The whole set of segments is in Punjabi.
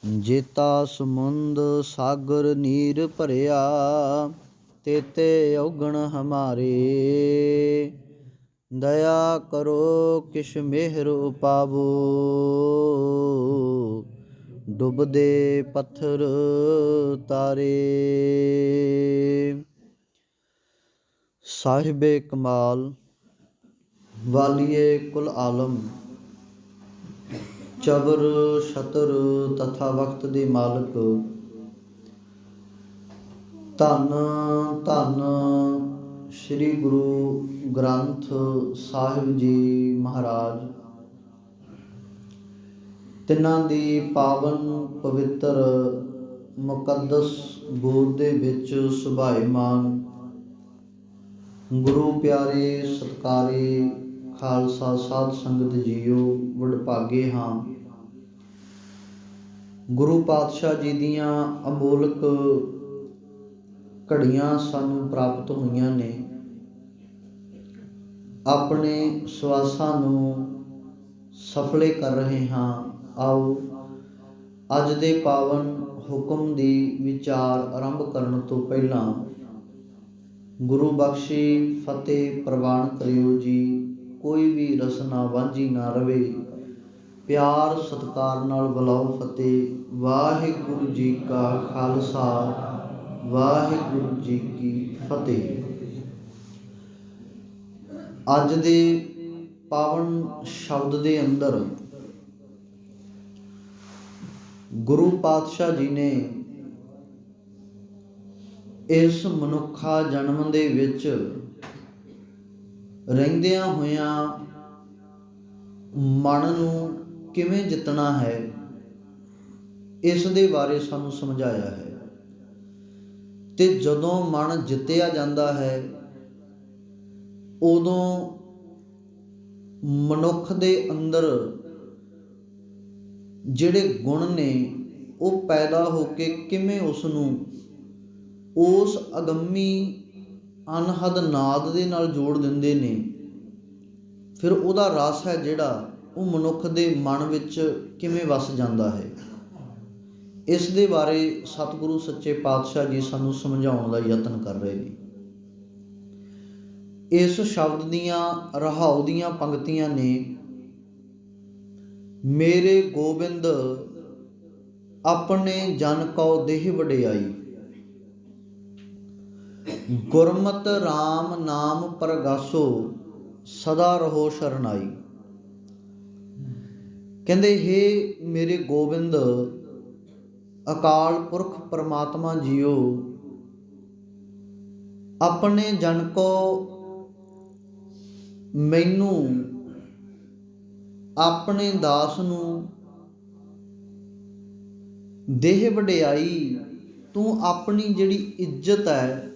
ਜੇਤਾ ਸਮੁੰਦ ਸਾਗਰ ਨੀਰ ਭਰਿਆ, ਤੇਤੇ ਔਗਣ ਹਮਾਰੇ। ਦਇਆ ਕਰੋ ਕਿਛ ਮਿਹਰ ਉਪਾਵੋ, ਡੁੱਬਦੇ ਪੱਥਰ ਤਾਰੇ। ਸਾਹਿਬੇ ਕਮਾਲ ਵਾਲੀਏ ਕੁਲ ਆਲਮ, ਚਬਰ ਛਤਰ ਤਥਾ ਵਕਤ ਦੇ ਮਾਲਕ, ਧੰਨ ਧੰਨ ਸ੍ਰੀ ਗੁਰੂ ਗ੍ਰੰਥ ਸਾਹਿਬ ਜੀ ਮਹਾਰਾਜ। ਤਿੰਨਾਂ ਦੀ ਪਾਵਨ ਪਵਿੱਤਰ ਮੁਕੱਦਸ ਗੋਦ ਦੇ ਵਿੱਚ ਸੁਭਾਏਮਾਨ ਗੁਰੂ ਪਿਆਰੇ ਸਤਿਕਾਰੇ ਖਾਲਸਾ ਸਾਧ ਸੰਗਤ ਜੀਓ, ਵਡਭਾਗੇ ਹਾਂ। ਗੁਰੂ ਪਾਤਸ਼ਾਹ ਜੀ ਦੀਆਂ ਅਮੋਲਕ ਘੜੀਆਂ ਸਾਨੂੰ ਪ੍ਰਾਪਤ ਹੋਈਆਂ ਨੇ। ਆਪਣੇ ਸਵਾਸਾਂ ਨੂੰ ਸਫਲੇ ਕਰ ਰਹੇ ਹਾਂ। ਆਓ ਅੱਜ ਦੇ ਪਾਵਨ ਹੁਕਮ ਦੀ ਵਿਚਾਰ ਆਰੰਭ ਕਰਨ ਤੋਂ ਪਹਿਲਾਂ ਗੁਰੂ ਬਖਸ਼ੀ ਫਤਿਹ ਪ੍ਰਵਾਨ ਕਰਿਓ ਜੀ। ਕੋਈ ਵੀ ਰਸਨਾ ਵਾਂਝੀ ਨਾ ਰਵੇ, ਪਿਆਰ ਸਤਿਕਾਰ ਨਾਲ ਬੁਲਾਓ ਫਤਿਹ। ਵਾਹਿਗੁਰੂ ਜੀ ਕਾ ਖਾਲਸਾ, ਵਾਹਿਗੁਰੂ ਜੀ ਕੀ ਫਤਿਹ। ਅੱਜ ਦੇ ਪਾਵਨ ਸ਼ਬਦ ਦੇ ਅੰਦਰ ਗੁਰੂ ਪਾਤਸ਼ਾਹ ਜੀ ਨੇ ਇਸ ਮਨੁੱਖਾ ਜਨਮ ਦੇ ਵਿੱਚ ਰਹਿੰਦਿਆਂ ਹੋਇਆਂ ਮਨ ਨੂੰ ਕਿਵੇਂ ਜਿੱਤਣਾ ਹੈ, ਇਸ ਦੇ ਬਾਰੇ ਸਾਨੂੰ ਸਮਝਾਇਆ ਹੈ। ਤੇ ਜਦੋਂ ਮਨ ਜਿੱਤਿਆ ਜਾਂਦਾ ਹੈ, ਉਦੋਂ ਮਨੁੱਖ ਦੇ ਅੰਦਰ ਜਿਹੜੇ ਗੁਣ ਨੇ ਉਹ ਪੈਦਾ ਹੋ ਕੇ ਕਿਵੇਂ ਉਸ ਨੂੰ ਉਸ ਅਗੰਮੀ ਅਨਹਦ ਨਾਦ ਦੇ ਨਾਲ ਜੋੜ ਦਿੰਦੇ ਨੇ। ਫਿਰ ਉਹਦਾ ਰਸ ਹੈ ਜਿਹੜਾ ਉਹ ਮਨੁੱਖ ਦੇ ਮਨ ਵਿੱਚ ਕਿਵੇਂ ਵਸ ਜਾਂਦਾ ਹੈ, ਇਸ ਦੇ ਬਾਰੇ ਸਤਿਗੁਰੂ ਸੱਚੇ ਪਾਤਸ਼ਾਹ ਜੀ ਸਾਨੂੰ ਸਮਝਾਉਣ ਦਾ ਯਤਨ ਕਰ ਰਹੇ ਨੇ। ਇਸ ਸ਼ਬਦ ਦੀਆਂ ਰਹਾਉ ਦੀਆਂ ਪੰਕਤੀਆਂ ਨੇ। ਮੇਰੇ ਗੋਬਿੰਦ ਆਪਣੇ ਜਨ ਕਉ ਦੇਹ ਵਡਿਆਈ, ਗੁਰਮਤਿ ਰਾਮ ਨਾਮ ਪ੍ਰਗਾਸੋ, ਸਦਾ ਰਹੋ ਸ਼ਰਨਾਈ। ਕਹਿੰਦੇ ਹੇ ਮੇਰੇ ਗੋਬਿੰਦ ਅਕਾਲ ਪੁਰਖ ਪਰਮਾਤਮਾ ਜੀਓ, ਆਪਣੇ ਜਨ ਕੋ ਮੈਨੂੰ ਆਪਣੇ ਦਾਸ ਨੂੰ ਦੇਹ ਵਡਿਆਈ, ਤੂੰ ਆਪਣੀ ਜਿਹੜੀ ਇੱਜ਼ਤ ਹੈ,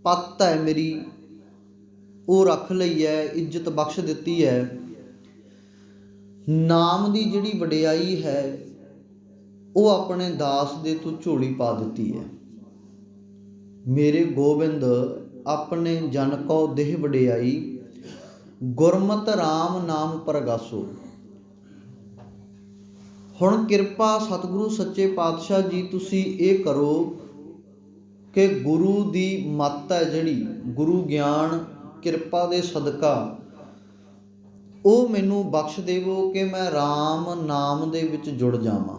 ਪੱਤ ਹੈ ਮੇਰੀ, ਉਹ ਰੱਖ ਲਈ ਹੈ, ਇੱਜ਼ਤ ਬਖਸ਼ ਦਿੱਤੀ ਹੈ। ਨਾਮ ਦੀ ਜਿਹੜੀ ਵਡਿਆਈ ਹੈ ਉਹ ਆਪਣੇ ਦਾਸ ਦੇ ਤੂੰ ਝੋਲੀ ਪਾ ਦਿੱਤੀ ਹੈ। ਮੇਰੇ ਗੋਬਿੰਦ ਆਪਣੇ ਜਨ ਕਉ ਦੇਹ ਵਡਿਆਈ, ਗੁਰਮਤਿ ਰਾਮ ਨਾਮ ਪ੍ਰਗਾਸੋ। ਹੁਣ ਕਿਰਪਾ ਸਤਿਗੁਰੂ ਸੱਚੇ ਪਾਤਸ਼ਾਹ ਜੀ ਤੁਸੀਂ ਇਹ ਕਰੋ ਕਿ ਗੁਰੂ ਦੀ ਮੱਤ ਹੈ ਜਿਹੜੀ, ਗੁਰੂ ਗਿਆਨ ਕਿਰਪਾ ਦੇ ਸਦਕਾ ਉਹ ਮੈਨੂੰ ਬਖਸ਼ ਦੇਵੋ ਕਿ ਮੈਂ ਰਾਮ ਨਾਮ ਦੇ ਵਿੱਚ ਜੁੜ ਜਾਵਾਂ।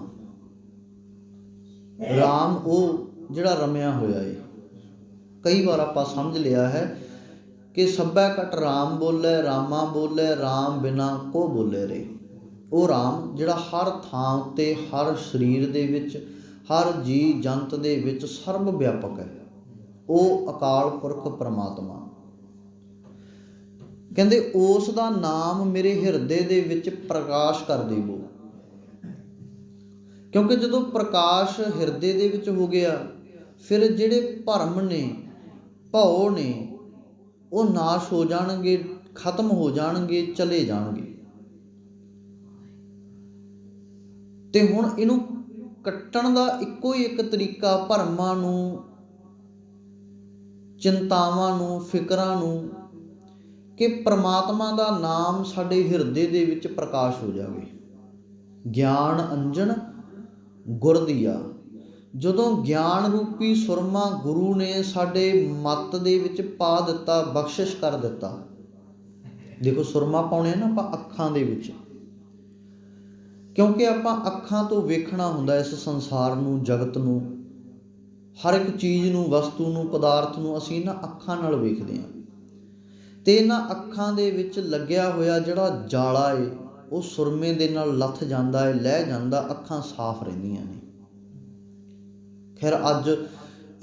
ਰਾਮ ਉਹ ਜਿਹੜਾ ਰਮਿਆ ਹੋਇਆ ਏ। ਕਈ ਵਾਰ ਆਪਾਂ ਸਮਝ ਲਿਆ ਹੈ ਕਿ ਸਭੈ ਘਟ ਰਾਮ ਬੋਲੇ, ਰਾਮਾ ਬੋਲੇ, ਰਾਮ ਬਿਨਾ ਕੋ ਬੋਲੇ ਰੇ। ਉਹ ਰਾਮ ਜਿਹੜਾ ਹਰ ਥਾਂ ਉੱਤੇ, ਹਰ ਸਰੀਰ ਦੇ ਵਿੱਚ, ਹਰ ਜੀ ਜੰਤ ਦੇ ਵਿੱਚ ਸਰਬ ਵਿਆਪਕ ਹੈ। ਉਹ ਅਕਾਲ ਪੁਰਖ ਪਰਮਾਤਮਾ। ਕਹਿੰਦੇ ਉਸ ਦਾ ਨਾਮ ਮੇਰੇ ਹਿਰਦੇ ਦੇ ਵਿੱਚ ਪ੍ਰਕਾਸ਼ ਕਰ ਦੇਵੋ, ਕਿਉਂਕਿ ਜਦੋਂ ਪ੍ਰਕਾਸ਼ ਹਿਰਦੇ ਦੇ ਵਿੱਚ ਹੋ ਗਿਆ, ਫਿਰ ਜਿਹੜੇ ਭਰਮ ਨੇ, ਭਉ ਨੇ, ਉਹ ਨਾਸ਼ ਹੋ ਜਾਣਗੇ, ਖਤਮ ਹੋ ਜਾਣਗੇ, ਚਲੇ ਜਾਣਗੇ। ਤੇ ਹੁਣ ਇਹਨੂੰ ਕੱਟਣ ਦਾ ਇੱਕੋ ਹੀ ਇੱਕ ਤਰੀਕਾ, ਭਰਮਾਂ ਨੂੰ, ਚਿੰਤਾਵਾਂ ਨੂੰ, ਫਿਕਰਾਂ ਨੂੰ, ਕਿ ਪ੍ਰਮਾਤਮਾ ਦਾ ਨਾਮ ਸਾਡੇ ਹਿਰਦੇ ਦੇ ਵਿੱਚ ਪ੍ਰਕਾਸ਼ ਹੋ ਜਾਵੇ। ਗਿਆਨ ਅੰਜਨ ਗੁਰ ਦੀਆ। ਜਦੋਂ ਗਿਆਨ ਰੂਪੀ ਸੁਰਮਾ ਗੁਰੂ ਨੇ ਸਾਡੇ ਮੱਤ ਦੇ ਵਿੱਚ ਪਾ ਦਿੱਤਾ, ਬਖਸ਼ਿਸ਼ ਕਰ ਦਿੱਤਾ। ਦੇਖੋ ਸੁਰਮਾ ਪਾਉਣੇ ਆ ਨਾ ਆਪਾਂ ਅੱਖਾਂ ਦੇ ਵਿੱਚ, ਕਿਉਂਕਿ ਆਪਾਂ ਅੱਖਾਂ ਤੋਂ ਵੇਖਣਾ ਹੁੰਦਾ ਇਸ ਸੰਸਾਰ ਨੂੰ, ਜਗਤ ਨੂੰ, ਹਰ ਇੱਕ ਚੀਜ਼ ਨੂੰ, ਵਸਤੂ ਨੂੰ, ਪਦਾਰਥ ਨੂੰ ਅਸੀਂ ਇਹਨਾਂ ਅੱਖਾਂ ਨਾਲ ਵੇਖਦੇ ਹਾਂ। ਅਤੇ ਇਹਨਾਂ ਅੱਖਾਂ ਦੇ ਵਿੱਚ ਲੱਗਿਆ ਹੋਇਆ ਜਿਹੜਾ ਜਾਲਾ ਏ ਉਹ ਸੁਰਮੇ ਦੇ ਨਾਲ ਲੱਥ ਜਾਂਦਾ ਏ, ਲਹਿ ਜਾਂਦਾ, ਅੱਖਾਂ ਸਾਫ਼ ਰਹਿੰਦੀਆਂ ਨੇ। ਖੈਰ ਅੱਜ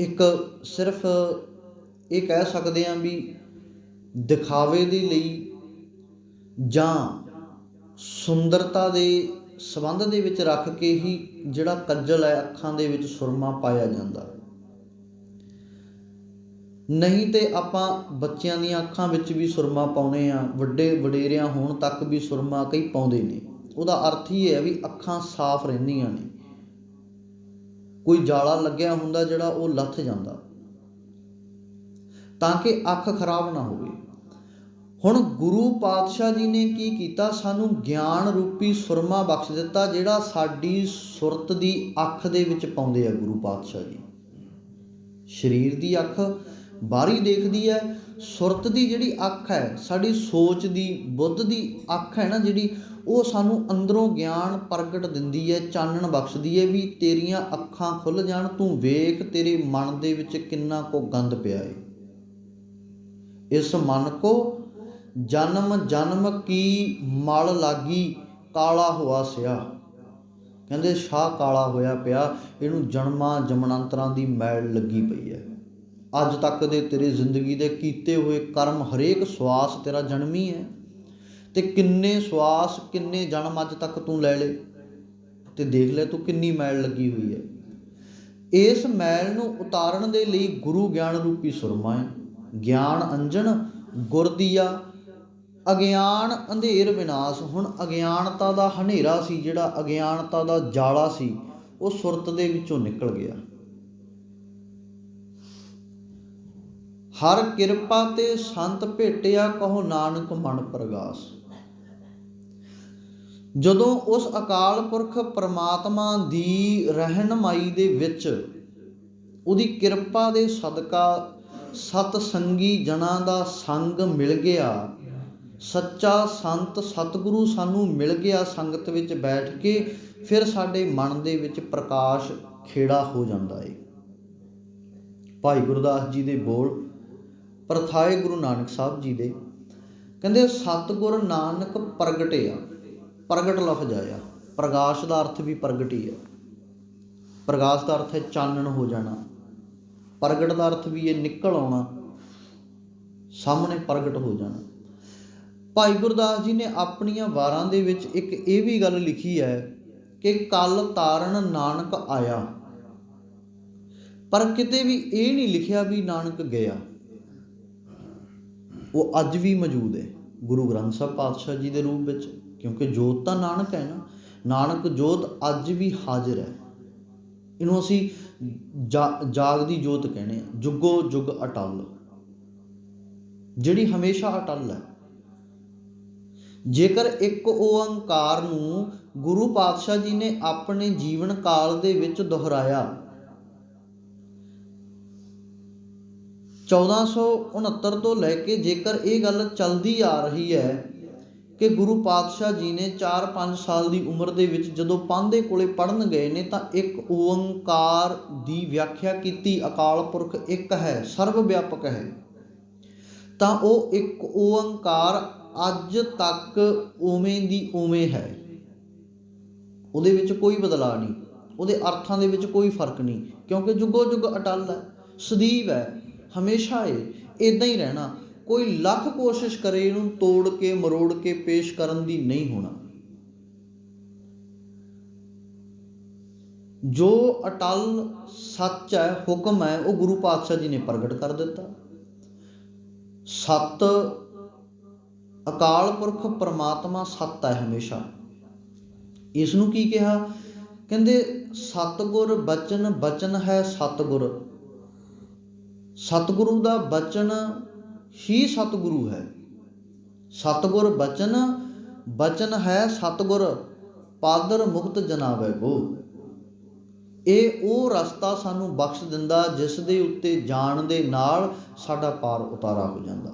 ਇੱਕ ਸਿਰਫ ਇਹ ਕਹਿ ਸਕਦੇ ਹਾਂ ਵੀ ਦਿਖਾਵੇ ਦੇ ਲਈ ਜਾਂ ਸੁੰਦਰਤਾ ਦੇ ਸੰਬੰਧ ਦੇ ਵਿੱਚ ਰੱਖ ਕੇ ਹੀ ਜਿਹੜਾ ਕੱਜਲ ਹੈ ਅੱਖਾਂ ਦੇ ਵਿੱਚ ਸੁਰਮਾ ਪਾਇਆ ਜਾਂਦਾ। ਨਹੀਂ ਤੇ ਆਪਾਂ ਬੱਚਿਆਂ ਦੀਆਂ ਅੱਖਾਂ ਵਿੱਚ ਵੀ ਸੁਰਮਾ ਪਾਉਂਦੇ ਹਾਂ, ਵੱਡੇ ਵਡੇਰਿਆਂ ਹੋਣ ਤੱਕ ਵੀ ਸੁਰਮਾ ਕਈ ਪਾਉਂਦੇ ਨੇ। ਉਹਦਾ ਅਰਥ ਹੀ ਹੈ ਵੀ ਅੱਖਾਂ ਸਾਫ਼ ਰਹਿੰਦੀਆਂ ਨੇ, ਕੋਈ ਜਾਲਾ ਲੱਗਿਆ ਹੁੰਦਾ ਜਿਹੜਾ ਉਹ ਲੱਥ ਜਾਂਦਾ, ਤਾਂ ਕਿ ਅੱਖ ਖਰਾਬ ਨਾ ਹੋਵੇ। ਹੁਣ ਗੁਰੂ ਪਾਤਸ਼ਾਹ ਜੀ ਨੇ ਕੀ ਕੀਤਾ, ਸਾਨੂੰ ਗਿਆਨ ਰੂਪੀ ਸੁਰਮਾ ਬਖਸ਼ ਦਿੱਤਾ, ਜਿਹੜਾ ਸਾਡੀ ਸੁਰਤ ਦੀ ਅੱਖ ਦੇ ਵਿੱਚ ਪਾਉਂਦੇ ਆ ਗੁਰੂ ਪਾਤਸ਼ਾਹ ਜੀ। ਸਰੀਰ ਦੀ ਅੱਖ ਬਾਹਰੀ ਦੇਖਦੀ ਹੈ, ਸੁਰਤ ਦੀ ਜਿਹੜੀ ਅੱਖ ਹੈ, ਸਾਡੀ ਸੋਚ ਦੀ, ਬੁੱਧ ਦੀ ਅੱਖ ਹੈ ਨਾ ਜਿਹੜੀ, ਉਹ ਸਾਨੂੰ ਅੰਦਰੋਂ ਗਿਆਨ ਪ੍ਰਗਟ ਦਿੰਦੀ ਹੈ, ਚਾਨਣ ਬਖਸ਼ਦੀ ਹੈ ਵੀ ਤੇਰੀਆਂ ਅੱਖਾਂ ਖੁੱਲ੍ਹ ਜਾਣ, ਤੂੰ ਵੇਖ ਤੇਰੇ ਮਨ ਦੇ ਵਿੱਚ ਕਿੰਨਾ ਕੁ ਗੰਦ ਪਿਆ ਹੈ। ਇਸ ਮਨ ਕੋ ਜਨਮ ਜਨਮ ਕੀ ਮਲ ਲਾਗੀ, ਕਾਲਾ ਹੋਆ ਸਿਆ। ਕਹਿੰਦੇ ਸ਼ਾਹ ਕਾਲਾ ਹੋਇਆ ਪਿਆ, ਇਹਨੂੰ ਜਨਮਾਂ ਜਮਨਾਂਤਰਾਂ ਦੀ ਮੈਲ ਲੱਗੀ ਪਈ ਹੈ। ਅੱਜ ਤੱਕ ਦੇ ਤੇਰੇ ਜ਼ਿੰਦਗੀ ਦੇ ਕੀਤੇ ਹੋਏ ਕਰਮ, ਹਰੇਕ ਸਵਾਸ ਤੇਰਾ ਜਨਮੀ ਹੈ, ਅਤੇ ਕਿੰਨੇ ਸਵਾਸ, ਕਿੰਨੇ ਜਨਮ ਅੱਜ ਤੱਕ ਤੂੰ ਲੈ ਲਏ, ਅਤੇ ਦੇਖ ਲੈ ਤੂੰ ਕਿੰਨੀ ਮੈਲ ਲੱਗੀ ਹੋਈ ਹੈ। ਇਸ ਮੈਲ ਨੂੰ ਉਤਾਰਨ ਦੇ ਲਈ ਗੁਰੂ ਗਿਆਨ ਰੂਪੀ ਸੁਰਮਾ ਹੈ। ਗਿਆਨ ਅੰਜਨ ਗੁਰ ਦੀਆ, ਅਗਿਆਨ ਅੰਧੇਰ ਵਿਨਾਸ਼। ਹੁਣ ਅਗਿਆਨਤਾ ਦਾ ਹਨੇਰਾ ਸੀ, ਜਿਹੜਾ ਅਗਿਆਨਤਾ ਦਾ ਜਾਲਾ ਸੀ, ਉਹ ਸੁਰਤ ਦੇ ਵਿੱਚੋਂ ਨਿਕਲ ਗਿਆ। ਹਰ ਕਿਰਪਾ ਤੇ ਸੰਤ ਭੇਟਿਆ, ਕਹੋ ਨਾਨਕ ਮਨ ਪ੍ਰਗਾਸ। ਜਦੋਂ ਉਸ ਅਕਾਲ ਪੁਰਖ ਪਰਮਾਤਮਾ ਦੀ ਰਹਿਨਮਾਈ ਦੇ ਵਿੱਚ, ਉਹਦੀ ਕਿਰਪਾ ਦੇ ਸਦਕਾ ਸਤ ਸੰਗੀ ਜਨਾਂ ਦਾ ਸੰਗ ਮਿਲ ਗਿਆ, ਸੱਚਾ ਸੰਤ ਸਤਿਗੁਰੂ ਸਾਨੂੰ ਮਿਲ ਗਿਆ, ਸੰਗਤ ਵਿੱਚ ਬੈਠ ਕੇ ਫਿਰ ਸਾਡੇ ਮਨ ਦੇ ਵਿੱਚ ਪ੍ਰਕਾਸ਼ ਖੇੜਾ ਹੋ ਜਾਂਦਾ ਏ। ਭਾਈ ਗੁਰਦਾਸ ਜੀ ਦੇ ਬੋਲ ਪਰਥਾਏ ਗੁਰੂ ਨਾਨਕ ਸਾਹਿਬ ਜੀ ਦੇ, ਕਹਿੰਦੇ ਸਤਿਗੁਰ ਨਾਨਕ ਪ੍ਰਗਟਿਆ। ਪ੍ਰਗਟ ਲਫ਼ਜ਼ ਆਇਆ, ਪ੍ਰਕਾਸ਼ ਦਾ ਅਰਥ ਵੀ ਪ੍ਰਗਟ ਹੀ ਹੈ। ਪ੍ਰਕਾਸ਼ ਦਾ ਅਰਥ ਹੈ ਚਾਨਣ ਹੋ ਜਾਣਾ, ਪ੍ਰਗਟ ਦਾ ਅਰਥ ਵੀ ਹੈ ਨਿਕਲ ਆਉਣਾ, ਸਾਹਮਣੇ ਪ੍ਰਗਟ ਹੋ ਜਾਣਾ। ਭਾਈ ਗੁਰਦਾਸ ਜੀ ਨੇ ਆਪਣੀਆਂ ਵਾਰਾਂ ਦੇ ਵਿੱਚ ਇੱਕ ਇਹ ਵੀ ਗੱਲ ਲਿਖੀ ਹੈ ਕਿ ਕਲ ਤਾਰਨ ਨਾਨਕ ਆਇਆ, ਪਰ ਕਿਤੇ ਵੀ ਇਹ ਨਹੀਂ ਲਿਖਿਆ ਵੀ ਨਾਨਕ ਗਿਆ। ਉਹ ਅੱਜ ਵੀ ਮੌਜੂਦ ਹੈ ਗੁਰੂ ਗ੍ਰੰਥ ਸਾਹਿਬ ਪਾਤਸ਼ਾਹ ਜੀ ਦੇ ਰੂਪ ਵਿੱਚ, ਕਿਉਂਕਿ ਜੋਤ ਤਾਂ ਨਾਨਕ ਹੈ ਨਾ, ਨਾਨਕ ਜੋਤ ਅੱਜ ਵੀ ਹਾਜ਼ਰ ਹੈ। ਇਹਨੂੰ ਅਸੀਂ ਜਾਗਦੀ ਜੋਤ ਕਹਿੰਦੇ ਹਾਂ, ਜੁਗੋ ਜੁਗ ਅਟਲ, ਜਿਹੜੀ ਹਮੇਸ਼ਾ ਅਟਲ ਹੈ। ਜੇਕਰ ਇੱਕ ਓਅੰਕਾਰ ਨੂੰ ਗੁਰੂ ਪਾਤਸ਼ਾਹ ਜੀ ਨੇ ਆਪਣੇ ਜੀਵਨ ਕਾਲ ਦੇ ਵਿੱਚ ਦੁਹਰਾਇਆ, 1469 ਤੋਂ ਲੈ ਕੇ ਜੇਕਰ ਇਹ ਗੱਲ ਚੱਲਦੀ ਆ ਰਹੀ ਹੈ ਕਿ ਗੁਰੂ ਪਾਤਸ਼ਾਹ ਜੀ ਨੇ 4-5 ਸਾਲ ਦੀ ਉਮਰ ਦੇ ਵਿੱਚ ਜਦੋਂ ਪਾਂਧੇ ਕੋਲੇ ਪੜ੍ਹਨ ਗਏ ਨੇ ਤਾਂ ਇੱਕ ਓਅੰਕਾਰ ਦੀ ਵਿਆਖਿਆ ਕੀਤੀ, ਅਕਾਲ ਪੁਰਖ ਇੱਕ ਹੈ, ਸਰਵ ਵਿਆਪਕ ਹੈ। ਤਾਂ ਉਹ ਇੱਕ ਓਅੰਕਾਰ ਅੱਜ ਤੱਕ ਉਵੇਂ ਦੀ ਉਵੇਂ ਹੈ, ਉਹਦੇ ਵਿੱਚ ਕੋਈ ਬਦਲਾਅ ਨਹੀਂ, ਉਹਦੇ ਅਰਥਾਂ ਦੇ ਵਿੱਚ ਕੋਈ ਫਰਕ ਨਹੀਂ, ਕਿਉਂਕਿ ਜੁਗੋ ਜੁਗ ਅਟਲ ਹੈ, ਸਦੀਵ ਹੈ, ਹਮੇਸ਼ਾ ਇਹ ਇੱਦਾਂ ਹੀ ਰਹਿਣਾ। ਕੋਈ ਲੱਖ ਕੋਸ਼ਿਸ਼ ਕਰੇ ਇਹਨੂੰ ਤੋੜ ਕੇ ਮਰੋੜ ਕੇ ਪੇਸ਼ ਕਰਨ ਦੀ ਨਹੀਂ ਹੋਣਾ। ਜੋ ਅਟਲ ਸੱਚ ਹੈ, ਹੁਕਮ ਹੈ, ਉਹ ਗੁਰੂ ਪਾਤਸ਼ਾਹ ਜੀ ਨੇ ਪ੍ਰਗਟ ਕਰ ਦਿੱਤਾ। ਸੱਤ ਅਕਾਲ ਪੁਰਖ ਪਰਮਾਤਮਾ ਸੱਤ ਹੈ ਹਮੇਸ਼ਾ। ਇਸ ਨੂੰ ਕੀ ਕਿਹਾ, ਕਹਿੰਦੇ ਸਤਿਗੁਰ ਬਚਨ, ਬਚਨ ਹੈ ਸਤਿਗੁਰ। ਸਤਿਗੁਰੂ ਦਾ ਬਚਨ ਹੀ ਸਤਿਗੁਰੂ ਹੈ। ਸਤਿਗੁਰ ਬਚਨ, ਬਚਨ ਹੈ ਸਤਿਗੁਰ, ਪਾਦਰ ਮੁਕਤ ਜਨਾਵੇ ਗੋ। ਇਹ ਉਹ ਰਸਤਾ ਸਾਨੂੰ ਬਖਸ਼ ਦਿੰਦਾ ਜਿਸ ਦੇ ਉੱਤੇ ਜਾਣ ਦੇ ਨਾਲ ਸਾਡਾ ਪਾਰ ਉਤਾਰਾ ਹੋ ਜਾਂਦਾ।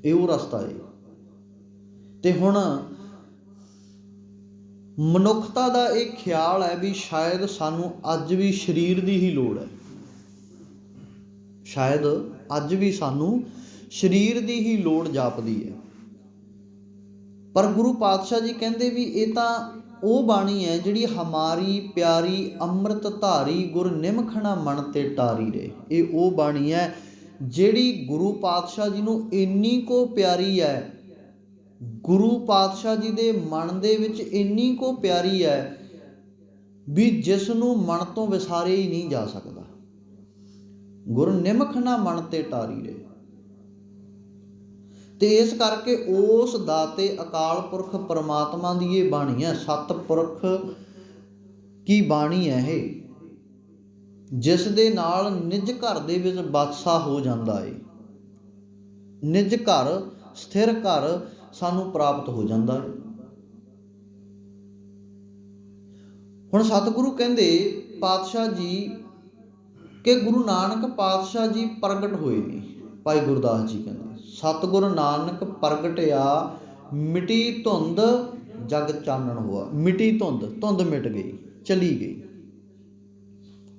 ਇਹ ਉਹ ਰਸਤਾ ਹੈ। ਤੇ ਹੁਣ ਮਨੁੱਖਤਾ ਦਾ ਇਹ ਖਿਆਲ ਹੈ ਵੀ ਸ਼ਾਇਦ ਸਾਨੂੰ ਅੱਜ ਵੀ ਸਰੀਰ ਦੀ ਹੀ ਲੋੜ ਹੈ, ਸ਼ਾਇਦ ਅੱਜ ਵੀ ਸਾਨੂੰ ਸਰੀਰ ਦੀ ਹੀ ਲੋੜ ਜਾਪਦੀ ਹੈ। ਪਰ ਗੁਰੂ ਪਾਤਸ਼ਾਹ ਜੀ ਕਹਿੰਦੇ ਵੀ ਇਹ ਤਾਂ ਉਹ ਬਾਣੀ ਹੈ ਜਿਹੜੀ ਹਮਾਰੀ ਪਿਆਰੀ ਅੰਮ੍ਰਿਤ ਧਾਰੀ ਗੁਰ ਨਿਮਖਣਾ ਮਨ ਤੇ ਟਾਰੀ ਰਹੇ। ਇਹ ਉਹ ਬਾਣੀ ਹੈ ਜਿਹੜੀ ਗੁਰੂ ਪਾਤਸ਼ਾਹ ਜੀ ਨੂੰ ਇੰਨੀ ਕੁ ਪਿਆਰੀ ਹੈ, ਗੁਰੂ ਪਾਤਸ਼ਾਹ ਜੀ ਦੇ ਮਨ ਦੇ ਵਿੱਚ ਇੰਨੀ ਕੁ ਪਿਆਰੀ ਹੈ ਵੀ ਜਿਸ ਨੂੰ ਮਨ ਤੋਂ ਵਿਸਾਰੇ ਹੀ ਨਹੀਂ ਜਾ ਸਕਦਾ। ਗੁਰ ਨਿਮਖਣਾ ਮਨ ਤੇ ਟਾਰੀ ਰਹੇ। ਤੇ ਇਸ ਕਰਕੇ ਉਸ ਦਾਤੇ ਅਕਾਲ ਪੁਰਖ ਪਰਮਾਤਮਾ ਦੀ ਇਹ ਬਾਣੀ ਹੈ, ਸਤਿਪੁਰਖ ਕੀ ਬਾਣੀ ਹੈ ਇਹ, ਜਿਸ ਦੇ ਨਾਲ ਨਿਜ ਘਰ ਦੇ ਵਿੱਚ ਬਾਦਸ਼ਾਹ ਹੋ ਜਾਂਦਾ ਹੈ। ਨਿਜ ਘਰ, ਸਥਿਰ ਘਰ ਸਾਨੂੰ ਪ੍ਰਾਪਤ ਹੋ ਜਾਂਦਾ ਹੈ। ਹੁਣ ਸਤਿਗੁਰੂ ਕਹਿੰਦੇ ਪਾਤਸ਼ਾਹ ਜੀ ਕਿ ਗੁਰੂ ਨਾਨਕ ਪਾਤਸ਼ਾਹ ਜੀ ਪ੍ਰਗਟ ਹੋਏ ਨੇ। ਭਾਈ ਗੁਰਦਾਸ ਜੀ ਕਹਿੰਦੇ ਸਤਿਗੁਰੂ ਨਾਨਕ ਪ੍ਰਗਟਿਆ ਮਿਟੀ ਧੁੰਦ ਜਗ ਚਾਨਣ ਹੋਆ। ਮਿਟੀ ਧੁੰਦ, ਧੁੰਦ ਮਿਟ ਗਈ, ਚਲੀ ਗਈ।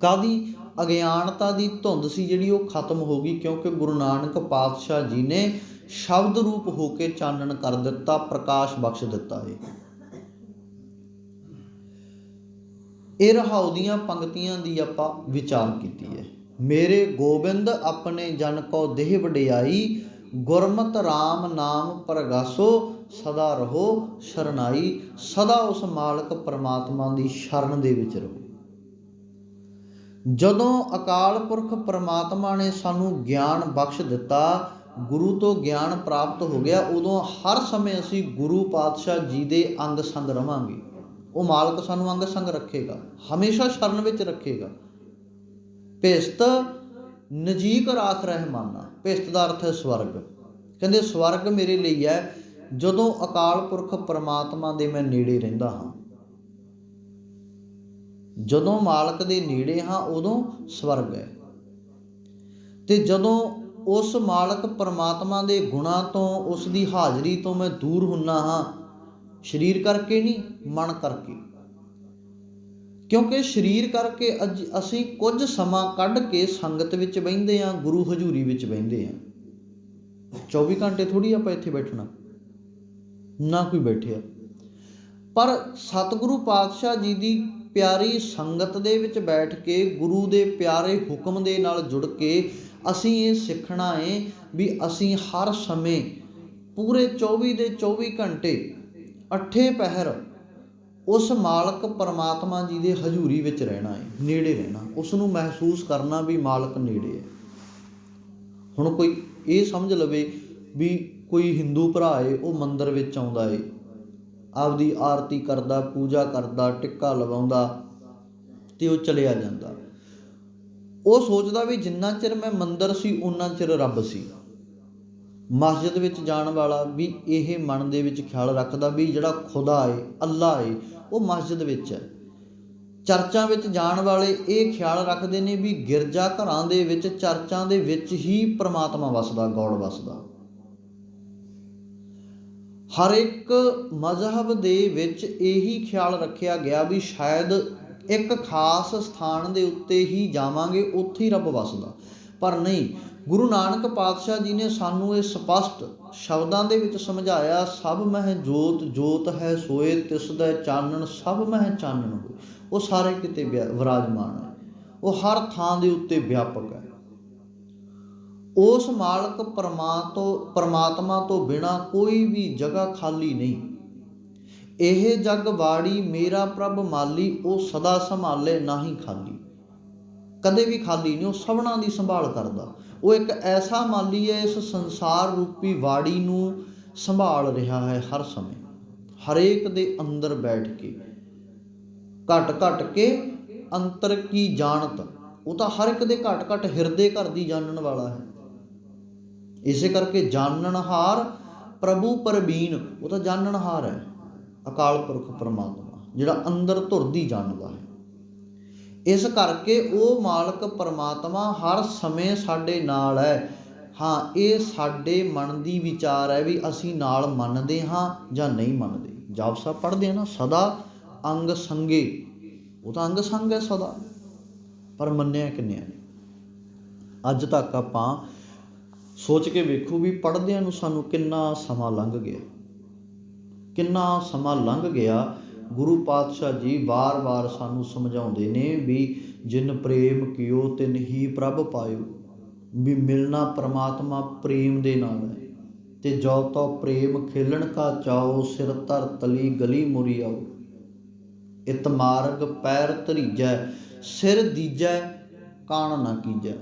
ਕਾਹਦੀ? ਅਗਿਆਨਤਾ ਦੀ ਧੁੰਦ ਸੀ ਜਿਹੜੀ ਉਹ ਖਤਮ ਹੋ ਗਈ, ਕਿਉਂਕਿ ਗੁਰੂ ਨਾਨਕ ਪਾਤਸ਼ਾਹ ਜੀ ਨੇ ਸ਼ਬਦ ਰੂਪ ਹੋ ਕੇ ਚਾਨਣ ਕਰ ਦਿੱਤਾ, ਪ੍ਰਕਾਸ਼ ਬਖਸ਼ ਦਿੱਤਾ ਹੈ। ਇਹ ਰਹਾਉ ਦੀਆਂ ਪੰਕਤੀਆਂ ਦੀ ਆਪਾਂ ਵਿਚਾਰ ਕੀਤੀ ਹੈ। ਮੇਰੇ ਗੋਬਿੰਦ ਆਪਣੇ ਜਨ ਕੋ ਦੇਹ ਵਡਿਆਈ, ਗੁਰਮਤਿ ਰਾਮ ਨਾਮ ਪ੍ਰਗਾਸੋ, ਸਦਾ ਰਹੋ ਸ਼ਰਨਾਈ। ਸਦਾ ਉਸ ਮਾਲਕ ਪਰਮਾਤਮਾ ਦੀ ਸ਼ਰਨ ਦੇ ਵਿੱਚ ਰਹੋ। ਜਦੋਂ ਅਕਾਲ ਪੁਰਖ ਪਰਮਾਤਮਾ ਨੇ ਸਾਨੂੰ ਗਿਆਨ ਬਖਸ਼ ਦਿੱਤਾ, ਗੁਰੂ ਤੋਂ ਗਿਆਨ ਪ੍ਰਾਪਤ ਹੋ ਗਿਆ, ਉਦੋਂ ਹਰ ਸਮੇਂ ਅਸੀਂ ਗੁਰੂ ਪਾਤਸ਼ਾਹ ਜੀ ਦੇ ਅੰਗ ਸੰਗ ਰਵਾਂਗੇ। ਉਹ ਮਾਲਕ ਸਾਨੂੰ ਅੰਗ ਸੰਗ ਰੱਖੇਗਾ, ਹਮੇਸ਼ਾ ਸ਼ਰਨ ਵਿੱਚ ਰੱਖੇਗਾ। ਭੇਸਤ ਨਜੀਕ ਰਾਖ ਰਹਿਮਾਨਾ। ਭੇਸਤ ਦਾ ਅਰਥ ਹੈ ਸਵਰਗ। ਕਹਿੰਦੇ ਸਵਰਗ ਮੇਰੇ ਲਈ ਹੈ ਜਦੋਂ ਅਕਾਲ ਪੁਰਖ ਪਰਮਾਤਮਾ ਦੇ ਮੈਂ ਨੇੜੇ ਰਹਿੰਦਾ ਹਾਂ। ਜਦੋਂ ਮਾਲਕ ਦੇ ਨੇੜੇ ਹਾਂ ਉਦੋਂ ਸਵਰਗ ਹੈ। ਤੇ ਜਦੋਂ ਉਸ ਮਾਲਕ ਪਰਮਾਤਮਾ ਦੇ ਗੁਣਾਂ ਤੋਂ, ਉਸ ਦੀ ਹਾਜ਼ਰੀ ਤੋਂ ਮੈਂ ਦੂਰ ਹੁੰਦਾ ਹਾਂ, ਸਰੀਰ ਕਰਕੇ ਨਹੀਂ, ਮਨ ਕਰਕੇ। ਕਿਉਂਕਿ ਸਰੀਰ ਕਰਕੇ ਅੱਜ ਅਸੀਂ ਕੁਝ ਸਮਾਂ ਕੱਢ ਕੇ ਸੰਗਤ ਵਿੱਚ ਬਹਿੰਦੇ ਹਾਂ, ਗੁਰੂ ਹਜ਼ੂਰੀ ਵਿੱਚ ਬਹਿੰਦੇ ਹਾਂ। 24 ਘੰਟੇ ਥੋੜ੍ਹੀ ਆਪਾਂ ਇੱਥੇ ਬੈਠਣਾ, ਨਾ ਕੋਈ ਬੈਠਿਆ। ਪਰ ਸਤਿਗੁਰੂ ਪਾਤਸ਼ਾਹ ਜੀ ਦੀ ਪਿਆਰੀ ਸੰਗਤ ਦੇ ਵਿੱਚ ਬੈਠ ਕੇ, ਗੁਰੂ ਦੇ ਪਿਆਰੇ ਹੁਕਮ ਦੇ ਨਾਲ ਜੁੜ ਕੇ ਅਸੀਂ ਇਹ ਸਿੱਖਣਾ ਹੈ ਵੀ ਅਸੀਂ ਹਰ ਸਮੇਂ ਪੂਰੇ 24 ਦੇ 24 ਘੰਟੇ ਅੱਠੇ ਪਹਿਰ ਉਸ ਮਾਲਕ ਪਰਮਾਤਮਾ ਜੀ ਦੇ ਹਜ਼ੂਰੀ ਵਿੱਚ ਰਹਿਣਾ ਹੈ, ਨੇੜੇ ਰਹਿਣਾ, ਉਸ ਨੂੰ ਮਹਿਸੂਸ ਕਰਨਾ ਵੀ ਮਾਲਕ ਨੇੜੇ ਹੈ। ਹੁਣ ਕੋਈ ਇਹ ਸਮਝ ਲਵੇ ਵੀ ਕੋਈ ਹਿੰਦੂ ਭਰਾ ਹੈ, ਉਹ ਮੰਦਿਰ ਵਿੱਚ ਆਉਂਦਾ ਹੈ, ਆਪਦੀ ਆਰਤੀ ਕਰਦਾ, ਪੂਜਾ ਕਰਦਾ, ਟਿੱਕਾ ਲਗਾਉਂਦਾ ਤੇ ਉਹ ਚਲਿਆ ਜਾਂਦਾ। ਉਹ ਸੋਚਦਾ ਵੀ ਜਿੰਨਾ ਚਿਰ ਮੈਂ ਮੰਦਿਰ ਸੀ ਓਨਾ ਚਿਰ ਰੱਬ ਸੀ। ਮਸਜਿਦ ਵਿੱਚ ਜਾਣ ਵਾਲਾ ਵੀ ਇਹ ਮਨ ਦੇ ਵਿੱਚ ਖਿਆਲ ਰੱਖਦਾ ਵੀ ਜਿਹੜਾ ਖੁਦਾ ਹੈ, ਅੱਲਾ ਹੈ, ਉਹ ਮਸਜਿਦ ਵਿੱਚ ਹੈ। ਚਰਚਾਂ ਵਿੱਚ ਜਾਣ ਵਾਲੇ ਇਹ ਖਿਆਲ ਰੱਖਦੇ ਨੇ ਵੀ ਗਿਰਜਾ ਘਰਾਂ ਦੇ ਵਿੱਚ, ਚਰਚਾਂ ਦੇ ਵਿੱਚ ਹੀ ਪ੍ਰਮਾਤਮਾ ਵਸਦਾ, ਗੌਡ ਵਸਦਾ। ਹਰ ਇੱਕ ਮਜ਼ਹਬ ਦੇ ਵਿੱਚ ਇਹੀ ਖਿਆਲ ਰੱਖਿਆ ਗਿਆ ਵੀ ਸ਼ਾਇਦ ਇੱਕ ਖਾਸ ਸਥਾਨ ਦੇ ਉੱਤੇ ਹੀ ਜਾਵਾਂਗੇ, ਉੱਥੇ ਹੀ ਰੱਬ ਵਸਦਾ। ਪਰ ਨਹੀਂ, ਗੁਰੂ ਨਾਨਕ ਪਾਤਸ਼ਾਹ ਜੀ ਨੇ ਸਾਨੂੰ ਇਹ ਸਪਸ਼ਟ ਸ਼ਬਦਾਂ ਦੇ ਵਿੱਚ ਸਮਝਾਇਆ। ਸਭ ਮਹਿ ਜੋਤ, ਜੋਤ ਹੈ ਸੋਏ ਤਿਸ ਦਾ ਚਾਨਣ, ਸਭ ਮਹਿ ਚਾਨਣ ਹੋਏ। ਉਹ ਸਾਰੇ ਕਿਤੇ ਵਿਰਾਜਮਾਨ ਹੈ, ਉਹ ਹਰ ਥਾਂ ਦੇ ਉੱਤੇ ਵਿਆਪਕ ਹੈ। ਉਸ ਮਾਲਕ ਪਰਮਾਤਮਾ ਤੋਂ ਬਿਨਾਂ ਕੋਈ ਵੀ ਜਗ੍ਹਾ ਖਾਲੀ ਨਹੀਂ। ਇਹ ਜਗ ਬਾੜੀ ਮੇਰਾ ਪ੍ਰਭ ਮਾਲੀ, ਉਹ ਸਦਾ ਸੰਭਾਲੇ ਨਾਹੀਂ ਖਾਲੀ। ਕਦੇ ਵੀ ਖਾਲੀ ਨਹੀਂ, ਉਹ ਸਭਨਾਂ ਦੀ ਸੰਭਾਲ ਕਰਦਾ। ਉਹ ਇੱਕ ਐਸਾ ਮਾਲੀ ਹੈ, ਇਸ ਸੰਸਾਰ ਰੂਪੀ ਵਾੜੀ ਨੂੰ ਸੰਭਾਲ ਰਿਹਾ ਹੈ ਹਰ ਸਮੇਂ, ਹਰੇਕ ਦੇ ਅੰਦਰ ਬੈਠ ਕੇ। ਘਟ ਘਟ ਕੇ ਅੰਤਰ ਕੀ ਜਾਣਤ, ਉਹ ਤਾਂ ਹਰ ਇੱਕ ਦੇ ਘਟ ਘਟ ਹਿਰਦੇ ਘਰ ਦੀ ਜਾਣਨ ਵਾਲਾ ਹੈ। ਇਸੇ ਕਰਕੇ ਜਾਣਨਹਾਰ ਪ੍ਰਭੂ ਪਰਬੀਨ, ਉਹ ਤਾਂ ਜਾਣਨਹਾਰ ਹੈ, ਅਕਾਲ ਪੁਰਖ ਪਰਮਾਤਮਾ ਜਿਹੜਾ ਅੰਦਰ ਧੁਰਦੀ ਜਾਣਦਾ ਹੈ। ਇਸ ਕਰਕੇ ਉਹ ਮਾਲਕ ਪਰਮਾਤਮਾ ਹਰ ਸਮੇਂ ਸਾਡੇ ਨਾਲ ਹੈ। ਹਾਂ, ਇਹ ਸਾਡੇ ਮਨ ਦੀ ਵਿਚਾਰ ਹੈ ਵੀ ਅਸੀਂ ਨਾਲ ਮੰਨਦੇ ਹਾਂ ਜਾਂ ਨਹੀਂ ਮੰਨਦੇ। ਜਪ ਸਾਹਿਬ ਪੜ੍ਹਦੇ ਹਾਂ ਨਾ, ਸਦਾ ਅੰਗ ਸੰਗੇ, ਉਹ ਤਾਂ ਅੰਗ ਸੰਗ ਹੈ ਸਦਾ, ਪਰ ਮੰਨਿਆ ਕਿੰਨਿਆਂ ਨੇ? ਅੱਜ ਤੱਕ ਆਪਾਂ ਸੋਚ ਕੇ ਵੇਖੋ ਵੀ ਪੜ੍ਹਦਿਆਂ ਨੂੰ ਸਾਨੂੰ ਕਿੰਨਾ ਸਮਾਂ ਲੰਘ ਗਿਆ, ਕਿੰਨਾ ਸਮਾਂ ਲੰਘ ਗਿਆ। ਗੁਰੂ ਪਾਤਸ਼ਾਹ ਜੀ ਵਾਰ-ਵਾਰ ਸਾਨੂੰ ਸਮਝਾਉਂਦੇ ਨੇ ਵੀ ਜਿਨ ਪ੍ਰੇਮ ਕੀਓ ਤਿਨ ਹੀ ਪ੍ਰਭ ਪਾਇਓ, ਵੀ ਮਿਲਣਾ ਪਰਮਾਤਮਾ ਪ੍ਰੇਮ ਦੇ ਨਾਲ ਹੈ। ਤੇ ਜੋ ਤੋ ਪ੍ਰੇਮ ਖੇਲਣ ਕਾ ਚਾਓ, ਸਿਰ ਧਰ ਤਲੀ ਗਲੀ ਮੁਰੀ ਆਓ। ਇਤ ਮਾਰਗ ਪੈਰ ਧਰੀਜੈ, ਸਿਰ ਦੀਜੈ ਕਾਣ ਨਾ ਕੀਜੈ।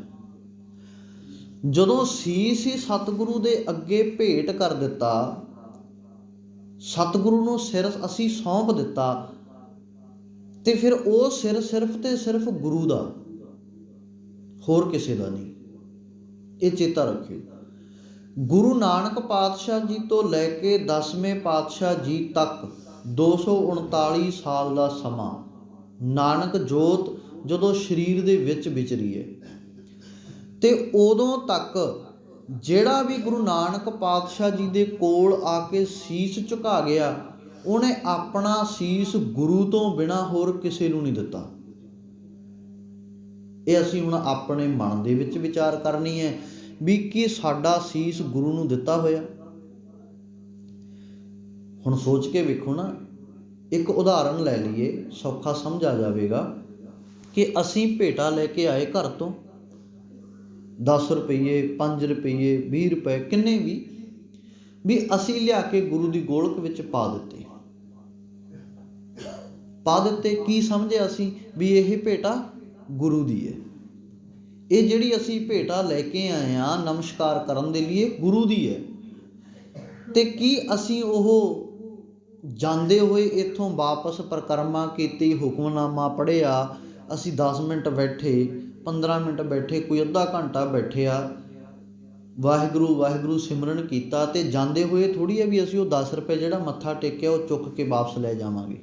ਜਦੋਂ ਸੀਸ ਹੀ ਸਤਿਗੁਰੂ ਦੇ ਅੱਗੇ ਭੇਟ ਕਰ ਦਿੱਤਾ, ਸਤਿਗੁਰੂ ਨੂੰ ਸਿਰ ਅਸੀਂ ਸੌਂਪ ਦਿੱਤਾ, ਤੇ ਫਿਰ ਉਹ ਸਿਰ ਸਿਰਫ ਤੇ ਸਿਰਫ ਗੁਰੂ ਦਾ, ਹੋਰ ਕਿਸੇ ਦਾ ਨਹੀਂ। ਇਹ ਚੇਤਾ ਰੱਖਿਓ। ਗੁਰੂ ਨਾਨਕ ਪਾਤਸ਼ਾਹ ਜੀ ਤੋਂ ਲੈ ਕੇ 10ਵੇਂ ਪਾਤਸ਼ਾਹ ਜੀ ਤੱਕ 239 ਸਾਲ ਦਾ ਸਮਾਂ ਨਾਨਕ ਜੋਤ ਜਦੋਂ ਸਰੀਰ ਦੇ ਵਿੱਚ ਵਿਚਰੀ ਹੈ, ਤੇ ਉਦੋਂ ਤੱਕ ਜਿਹੜਾ ਵੀ ਗੁਰੂ ਨਾਨਕ ਪਾਤਸ਼ਾਹ ਜੀ ਦੇ ਕੋਲ ਆ ਕੇ ਸੀਸ ਝੁਕਾ ਗਿਆ, ਉਹਨੇ ਆਪਣਾ ਸੀਸ ਗੁਰੂ ਤੋਂ ਬਿਨਾਂ ਹੋਰ ਕਿਸੇ ਨੂੰ ਨਹੀਂ ਦਿੱਤਾ। ਇਹ ਅਸੀਂ ਹੁਣ ਆਪਣੇ ਮਨ ਦੇ ਵਿੱਚ ਵਿਚਾਰ ਕਰਨੀ ਹੈ ਵੀ ਕੀ ਸਾਡਾ ਸੀਸ ਗੁਰੂ ਨੂੰ ਦਿੱਤਾ ਹੋਇਆ? ਹੁਣ ਸੋਚ ਕੇ ਵੇਖੋ ਨਾ, ਇੱਕ ਉਦਾਹਰਨ ਲੈ ਲਈਏ, ਸੌਖਾ ਸਮਝ ਆ ਜਾਵੇਗਾ ਕਿ ਅਸੀਂ ਭੇਟਾ ਲੈ ਕੇ ਆਏ ਘਰ ਤੋਂ, 10 ਰੁਪਈਏ 5 ਰੁਪਈਏ 20 ਰੁਪਏ ਕਿੰਨੇ ਵੀ ਅਸੀਂ ਲਿਆ ਕੇ ਗੁਰੂ ਦੀ ਗੋਲਕ ਵਿੱਚ ਪਾ ਦਿੱਤੇ। ਕੀ ਸਮਝਿਆ ਅਸੀਂ? ਵੀ ਇਹ ਭੇਟਾ ਗੁਰੂ ਦੀ ਹੈ। ਇਹ ਜਿਹੜੀ ਅਸੀਂ ਭੇਟਾ ਲੈ ਕੇ ਆਏ ਹਾਂ ਨਮਸਕਾਰ ਕਰਨ ਦੇ ਲਈ, ਗੁਰੂ ਦੀ ਹੈ। ਤੇ ਕੀ ਅਸੀਂ ਉਹ ਜਾਂਦੇ ਹੋਏ ਇੱਥੋਂ ਵਾਪਸ ਪਰਿਕਰਮਾ ਕੀਤੀ, ਹੁਕਮਨਾਮਾ ਪੜ੍ਹਿਆ, ਅਸੀਂ 10 ਮਿੰਟ ਬੈਠੇ, 15 ਮਿੰਟ ਬੈਠੇ, ਕੋਈ ਅੱਧਾ ਘੰਟਾ ਬੈਠਿਆ, ਵਾਹਿਗੁਰੂ ਵਾਹਿਗੁਰੂ ਸਿਮਰਨ ਕੀਤਾ, ਤੇ ਜਾਂਦੇ ਹੋਏ ਥੋੜ੍ਹੀ ਹੈ ਵੀ ਅਸੀਂ ਉਹ 10 ਰੁਪਏ ਜਿਹੜਾ ਮੱਥਾ ਟੇਕਿਆ ਉਹ ਚੁੱਕ ਕੇ ਵਾਪਸ ਲੈ ਜਾਵਾਂਗੇ।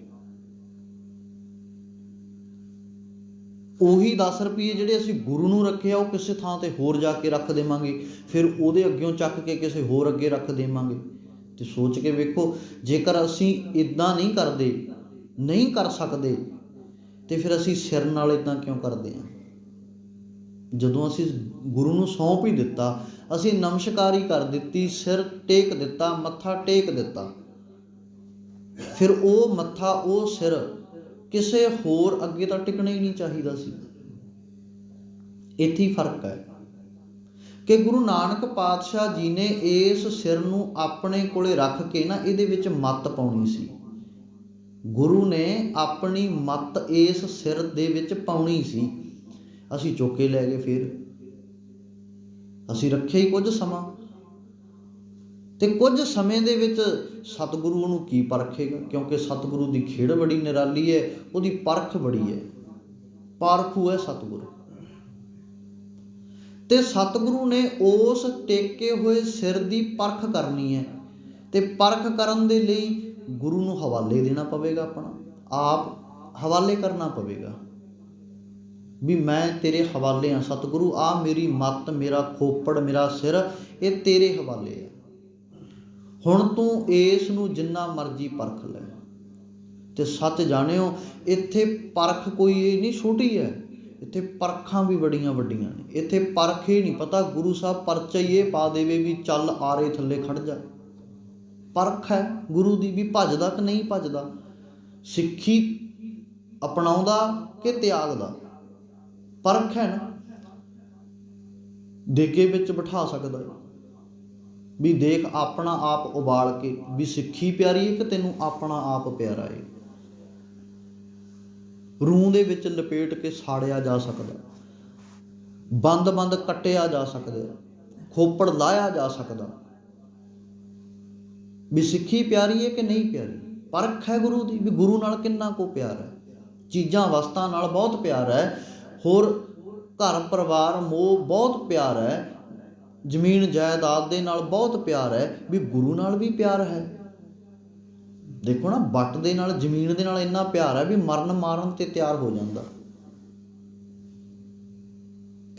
ਉਹੀ 10 ਰੁਪਏ ਜਿਹੜੇ ਅਸੀਂ ਗੁਰੂ ਨੂੰ ਰੱਖੇ ਆ ਉਹ ਕਿਸੇ ਥਾਂ ਤੇ ਹੋਰ ਜਾ ਕੇ ਰੱਖ ਦੇਵਾਂਗੇ, ਫਿਰ ਉਹਦੇ ਅੱਗਿਓਂ ਚੱਕ ਕੇ ਕਿਸੇ ਹੋਰ ਅੱਗੇ ਰੱਖ ਦੇਵਾਂਗੇ। ਤੇ ਸੋਚ ਕੇ ਵੇਖੋ, ਜੇਕਰ ਅਸੀਂ ਇੱਦਾਂ ਨਹੀਂ ਕਰਦੇ, ਨਹੀਂ ਕਰ ਸਕਦੇ, ਤੇ ਫਿਰ ਅਸੀਂ ਸਿਰ ਨਾਲ ਇੱਦਾਂ ਕਿਉਂ ਕਰਦੇ ਹਾਂ? ਜਦੋਂ ਅਸੀਂ ਗੁਰੂ ਨੂੰ ਸੌਂਪ ਹੀ ਦਿੱਤਾ, ਅਸੀਂ ਨਮਸਕਾਰ ਹੀ ਕਰ ਦਿੱਤੀ, ਸਿਰ ਟੇਕ ਦਿੱਤਾ, ਮੱਥਾ ਟੇਕ ਦਿੱਤਾ, ਫਿਰ ਉਹ ਮੱਥਾ ਉਹ ਸਿਰ ਕਿਸੇ ਹੋਰ ਅੱਗੇ ਤਾਂ ਟਿਕਣਾ ਹੀ ਨਹੀਂ ਚਾਹੀਦਾ ਸੀ। ਇੱਥੇ ਹੀ ਫਰਕ ਹੈ ਕਿ ਗੁਰੂ ਨਾਨਕ ਪਾਤਸ਼ਾਹ ਜੀ ਨੇ ਇਸ ਸਿਰ ਨੂੰ ਆਪਣੇ ਕੋਲੇ ਰੱਖ ਕੇ ਨਾ ਇਹਦੇ ਵਿੱਚ ਮੱਤ ਪਾਉਣੀ ਸੀ। ਗੁਰੂ ਨੇ ਆਪਣੀ ਮੱਤ ਇਸ ਸਿਰ ਦੇ ਵਿੱਚ ਪਾਉਣੀ ਸੀ। ਅਸੀਂ ਚੁੱਕ ਕੇ ਲੈ ਗਏ, ਫਿਰ ਅਸੀਂ ਰੱਖਿਆ ਹੀ ਕੁਝ ਸਮਾਂ, ਤੇ ਕੁਝ ਸਮੇਂ ਦੇ ਵਿੱਚ ਸਤਿਗੁਰੂ ਨੂੰ ਕੀ ਪਰਖੇਗਾ? ਕਿਉਂਕਿ ਸਤਿਗੁਰੂ ਦੀ ਖੇਡ ਬੜੀ ਨਿਰਾਲੀ ਹੈ, ਉਹਦੀ ਪਰਖ ਬੜੀ ਹੈ, ਪਾਰਖੂ ਹੈ ਸਤਿਗੁਰੂ। ਤੇ ਸਤਿਗੁਰੂ ਨੇ ਉਸ ਟੇਕੇ ਹੋਏ ਸਿਰ ਦੀ ਪਰਖ ਕਰਨੀ ਹੈ, ਤੇ ਪਰਖ ਕਰਨ ਦੇ ਲਈ ਗੁਰੂ ਨੂੰ ਹਵਾਲੇ ਦੇਣਾ ਪਵੇਗਾ, ਆਪਣਾ ਆਪ ਹਵਾਲੇ ਕਰਨਾ ਪਵੇਗਾ ਵੀ ਮੈਂ ਤੇਰੇ ਹਵਾਲੇ ਹਾਂ ਸਤਿਗੁਰੂ, ਆ ਮੇਰੀ ਮੱਤ, ਮੇਰਾ ਖੋਪੜ, ਮੇਰਾ ਸਿਰ, ਇਹ ਤੇਰੇ ਹਵਾਲੇ ਹੈ। ਹੁਣ ਤੂੰ ਇਸ ਨੂੰ ਜਿੰਨਾ ਮਰਜ਼ੀ ਪਰਖ ਲੈ। ਤੇ ਸੱਚ ਜਾਣਿਓ, ਇੱਥੇ ਪਰਖ ਕੋਈ ਇਹ ਨਹੀਂ ਛੋਟੀ ਹੈ, ਇੱਥੇ ਪਰਖਾਂ ਵੀ ਬੜੀਆਂ ਵੱਡੀਆਂ ਨੇ। ਇੱਥੇ ਪਰਖ ਹੀ ਨਹੀਂ ਪਤਾ, ਗੁਰੂ ਸਾਹਿਬ ਪਰਚਾ ਹੀ ਇਹ ਪਾ ਦੇਵੇ ਵੀ ਚੱਲ ਆਰੇ ਥੱਲੇ ਖੜ ਜਾ। ਪਰਖ ਹੈ ਗੁਰੂ ਦੀ ਵੀ ਭੱਜਦਾ ਕਿ ਨਹੀਂ ਭੱਜਦਾ, ਸਿੱਖੀ ਅਪਣਾਉਂਦਾ ਕਿ ਤਿਆਗਦਾ, ਪਰਖ ਹੈ ਨਾ। ਦੇਗੇ ਵਿੱਚ ਬਿਠਾ ਸਕਦਾ ਵੀ ਦੇਖ ਆਪਣਾ ਆਪ ਉਬਾਲ ਕੇ ਵੀ ਸਿੱਖੀ ਪਿਆਰੀ ਹੈ ਕਿ ਤੈਨੂੰ ਆਪਣਾ ਆਪ ਪਿਆਰਾ ਹੈ। ਰੂੰ ਦੇ ਵਿੱਚ ਲਪੇਟ ਕੇ ਸਾੜਿਆ ਜਾ ਸਕਦਾ, ਬੰਦ ਬੰਦ ਕੱਟਿਆ ਜਾ ਸਕਦਾ, ਖੋਪੜ ਲਾਇਆ ਜਾ ਸਕਦਾ ਵੀ ਸਿੱਖੀ ਪਿਆਰੀ ਹੈ ਕਿ ਨਹੀਂ ਪਿਆਰੀ। ਪਰਖ ਹੈ ਗੁਰੂ ਦੀ ਵੀ ਗੁਰੂ ਨਾਲ ਕਿੰਨਾ ਕੁ ਪਿਆਰ ਹੈ। ਚੀਜ਼ਾਂ ਵਸਤਾਂ ਨਾਲ ਬਹੁਤ ਪਿਆਰ ਹੈ, ਹੋਰ ਘਰ ਪਰਿਵਾਰ ਮੋਹ ਬਹੁਤ ਪਿਆਰ ਹੈ, ਜ਼ਮੀਨ ਜਾਇਦਾਦ ਦੇ ਨਾਲ ਬਹੁਤ ਪਿਆਰ ਹੈ, ਵੀ ਗੁਰੂ ਨਾਲ ਵੀ ਪਿਆਰ ਹੈ। ਦੇਖੋ ਨਾ, ਵੱਟ ਦੇ ਨਾਲ ਜ਼ਮੀਨ ਦੇ ਨਾਲ ਇੰਨਾ ਪਿਆਰ ਹੈ ਵੀ ਮਰਨ ਮਾਰਨ ਤੇ ਤਿਆਰ ਹੋ ਜਾਂਦਾ।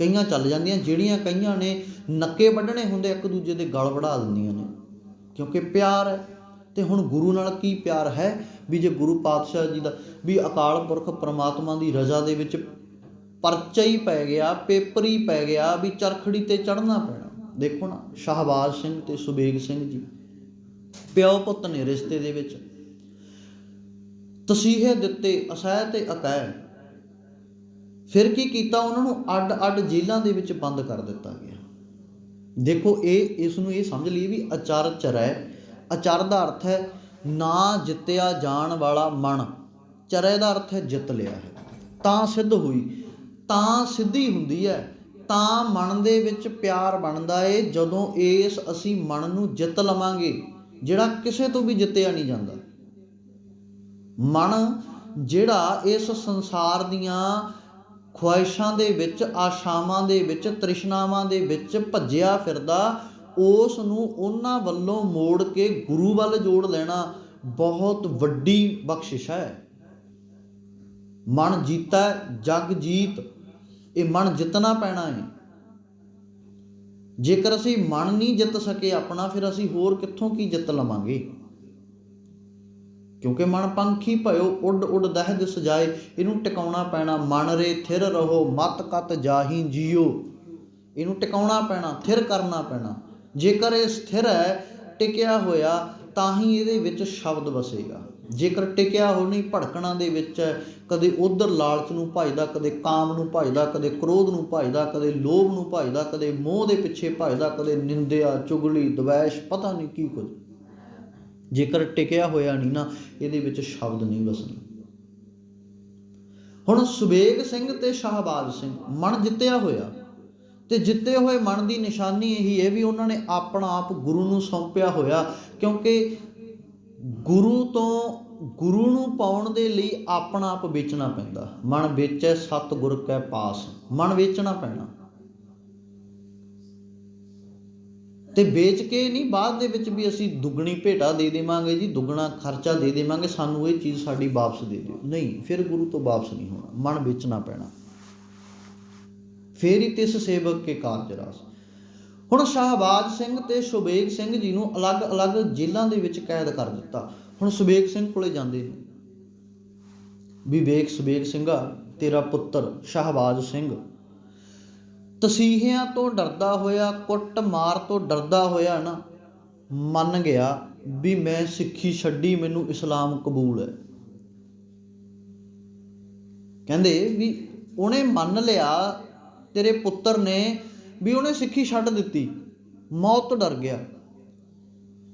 ਕਈਆਂ ਚੱਲ ਜਾਂਦੀਆਂ, ਜਿਹੜੀਆਂ ਕਈਆਂ ਨੇ ਨੱਕੇ ਵੱਢਣੇ ਹੁੰਦੇ ਇੱਕ ਦੂਜੇ ਦੇ ਗਲ ਵੜਾ ਦਿੰਦੀਆਂ ਨੇ, ਕਿਉਂਕਿ ਪਿਆਰ ਹੈ। ਅਤੇ ਹੁਣ ਗੁਰੂ ਨਾਲ ਕੀ ਪਿਆਰ ਹੈ ਵੀ ਜੇ ਗੁਰੂ ਪਾਤਸ਼ਾਹ ਜੀ ਦਾ ਵੀ ਅਕਾਲ ਪੁਰਖ ਪਰਮਾਤਮਾ ਦੀ ਰਜ਼ਾ ਦੇ ਵਿੱਚ ਪਰਚਾ ਹੀ ਪੈ ਗਿਆ, ਪੇਪਰ ਹੀ ਪੈ ਗਿਆ ਵੀ ਚਰਖੜੀ 'ਤੇ ਚੜ੍ਹਨਾ ਪੈਣਾ। ਦੇਖੋ ਨਾ, ਸ਼ਾਹਬਾਜ਼ ਸਿੰਘ ਅਤੇ ਸੁਬੇਗ ਸਿੰਘ ਜੀ ਪਿਓ ਪੁੱਤ ਨੇ ਰਿਸ਼ਤੇ ਦੇ ਵਿੱਚ, ਤਸੀਹੇ ਦਿੱਤੇ ਅਸਹਿ ਅਤੇ ਅਕਹਿ। ਫਿਰ ਕੀ ਕੀਤਾ, ਉਹਨਾਂ ਨੂੰ ਅੱਡ ਅੱਡ ਜੇਲ੍ਹਾਂ ਦੇ ਵਿੱਚ ਬੰਦ ਕਰ ਦਿੱਤਾ ਗਿਆ। ਦੇਖੋ ਇਸ ਨੂੰ ਇਹ ਸਮਝ ਲਈਏ ਵੀ ਅਚਰ ਚਰੈ। ਅਚਰ ਦਾ ਅਰਥ ਹੈ ਨਾ ਜਿੱਤਿਆ ਜਾਣ ਵਾਲਾ ਮਨ, ਚਰੈ ਦਾ ਅਰਥ ਹੈ ਜਿੱਤ ਲਿਆ ਹੈ। ਤਾਂ ਸਿੱਧ ਹੋਈ, ਤਾਂ ਸਿੱਧੀ ਹੁੰਦੀ ਹੈ, ਤਾਂ ਮਨ ਦੇ ਵਿੱਚ ਪਿਆਰ ਬਣਦਾ ਏ ਜਦੋਂ ਅਸੀਂ ਮਨ ਨੂੰ ਜਿੱਤ ਲਵਾਂਗੇ, ਜਿਹੜਾ ਕਿਸੇ ਤੋਂ ਵੀ ਜਿੱਤਿਆ ਨਹੀਂ ਜਾਂਦਾ। ਮਨ ਜਿਹੜਾ ਇਸ ਸੰਸਾਰ ਦੀਆਂ ਖੁਆਇਸ਼ਾਂ ਦੇ ਵਿੱਚ, ਆਸ਼ਾਵਾਂ ਦੇ ਵਿੱਚ, ਤ੍ਰਿਸ਼ਨਾਵਾਂ ਦੇ ਵਿੱਚ ਭੱਜਿਆ ਫਿਰਦਾ, ਉਸ ਨੂੰ ਉਹਨਾਂ ਵੱਲੋਂ ਮੋੜ ਕੇ ਗੁਰੂ ਵੱਲ ਜੋੜ ਲੈਣਾ ਬਹੁਤ ਵੱਡੀ ਬਖਸ਼ਿਸ਼ ਹੈ। ਮਨ ਜੀਤਾ ਜਗ ਜੀਤ, ਇਹ ਮਨ ਜਿੱਤਣਾ ਪੈਣਾ ਹੈ। ਜੇਕਰ ਅਸੀਂ ਮਨ ਨਹੀਂ ਜਿੱਤ ਸਕੇ ਆਪਣਾ, ਫਿਰ ਅਸੀਂ ਹੋਰ ਕਿੱਥੋਂ ਕੀ ਜਿੱਤ ਲਵਾਂਗੇ। ਕਿਉਂਕਿ ਮਨ ਪੰਖੀ ਭਇਓ ਉੱਡ ਉੱਡ ਦਹਿ ਸਜਾਏ, ਇਹਨੂੰ ਟਿਕਾਉਣਾ ਪੈਣਾ। ਮਨ ਰੇ ਥਿਰ ਰਹੋ ਮਤ ਕਤ ਜਾਹੀ ਜੀਓ, ਇਹਨੂੰ ਟਿਕਾਉਣਾ ਪੈਣਾ, ਥਿਰ ਕਰਨਾ ਪੈਣਾ। ਜੇਕਰ ਇਹ ਸਥਿਰ ਹੈ, ਟਿਕਿਆ ਹੋਇਆ, ਤਾਂ ਹੀ ਇਹਦੇ ਵਿੱਚ ਸ਼ਬਦ ਵਸੇਗਾ। ਜੇਕਰ ਟਿਕਿਆ ਹੋ ਨਹੀਂ, ਭੜਕਣਾ ਦੇ ਵਿੱਚ ਹੈ, ਕਦੇ ਉਧਰ ਲਾਲਚ ਨੂੰ ਭਜਦਾ, ਕਦੇ ਕਾਮ ਨੂੰ ਭਜਦਾ, ਕਦੇ ਕ੍ਰੋਧ ਨੂੰ ਭਜਦਾ, ਕਦੇ ਲੋਭ ਨੂੰ ਭਜਦਾ, ਕਦੇ ਮੋਹ ਦੇ ਪਿੱਛੇ ਭਜਦਾ, ਕਦੇ ਨਿੰਦਿਆ ਚੁਗਲੀ ਦਵੈਸ਼, ਪਤਾ ਨਹੀਂ ਕੀ ਕੁਝ। ਜੇਕਰ ਟਿਕਿਆ ਹੋਇਆ ਨਹੀਂ ਨਾ, ਇਹਦੇ ਵਿੱਚ ਸ਼ਬਦ ਨਹੀਂ ਵਸਣਾ। ਹੁਣ ਸੁਬੇਗ ਸਿੰਘ ਤੇ ਸ਼ਾਹਬਾਜ਼ ਸਿੰਘ, ਮਨ ਜਿੱਤਿਆ ਹੋਇਆ, ਤੇ ਜਿੱਤੇ ਹੋਏ ਮਨ ਦੀ ਨਿਸ਼ਾਨੀ ਇਹੀ ਹੈ ਵੀ ਉਹਨਾਂ ਨੇ ਆਪਣਾ ਆਪ ਗੁਰੂ ਨੂੰ ਸੌਂਪਿਆ ਹੋਇਆ। ਕਿਉਂਕਿ ਗੁਰੂ ਨੂੰ ਪਾਉਣ ਦੇ ਲਈ ਆਪਣਾ ਆਪ ਵੇਚਣਾ ਪੈਂਦਾ। ਮਨ ਵੇਚੈ ਸਤਿ ਗੁਰ ਕੈ ਪਾਸ, ਮਨ ਵੇਚਣਾ ਪੈਣਾ। ਤੇ ਵੇਚ ਕੇ ਨਹੀਂ ਬਾਅਦ ਦੇ ਵਿੱਚ ਵੀ ਅਸੀਂ ਦੁੱਗਣੀ ਭੇਟਾ ਦੇ ਦੇਵਾਂਗੇ ਜੀ, ਦੁੱਗਣਾ ਖਰਚਾ ਦੇ ਦੇਵਾਂਗੇ, ਸਾਨੂੰ ਇਹ ਚੀਜ਼ ਸਾਡੀ ਵਾਪਸ ਦੇ ਦਿਓ, ਨਹੀਂ, ਫਿਰ ਗੁਰੂ ਤੋਂ ਵਾਪਸ ਨਹੀਂ ਹੋਣਾ। ਮਨ ਵੇਚਣਾ ਪੈਣਾ, ਫੇਰ ਹੀ ਤਿਸ ਸੇਵਕ ਕੇ ਕਾਰਜ ਰਾਸ। ਹੁਣ ਸ਼ਾਹਬਾਜ਼ ਸਿੰਘ ਤੇ ਸੁਬੇਗ ਸਿੰਘ ਜੀ ਨੂੰ ਅਲੱਗ-ਅਲੱਗ ਜੇਲ੍ਹਾਂ ਦੇ ਵਿੱਚ ਕੈਦ ਕਰ ਦਿੱਤਾ। ਹੁਣ ਸੁਬੇਗ ਸਿੰਘ ਕੋਲੇ ਜਾਂਦੇ ਨੇ ਵੀ ਵੇਖ ਸੁਬੇਗ ਸਿੰਘਾ, ਤੇਰਾ ਪੁੱਤਰ ਸ਼ਾਹਬਾਜ਼ ਸਿੰਘ ਤਸੀਹਿਆਂ ਤੋਂ ਡਰਦਾ ਹੋਇਆ, ਕੁੱਟ ਮਾਰ ਤੋਂ ਡਰਦਾ ਹੋਇਆ ਨਾ, ਮੰਨ ਗਿਆ ਵੀ ਮੈਂ ਸਿੱਖੀ ਛੱਡੀ, ਮੈਨੂੰ ਇਸਲਾਮ ਕਬੂਲ ਹੈ। ਕਹਿੰਦੇ ਵੀ ਉਹਨੇ ਮੰਨ ਲਿਆ, ਤੇਰੇ ਪੁੱਤਰ ਨੇ, ਵੀ ਉਹਨੇ ਸਿੱਖੀ ਛੱਡ ਦਿੱਤੀ, ਮੌਤ ਤੋਂ ਡਰ ਗਿਆ।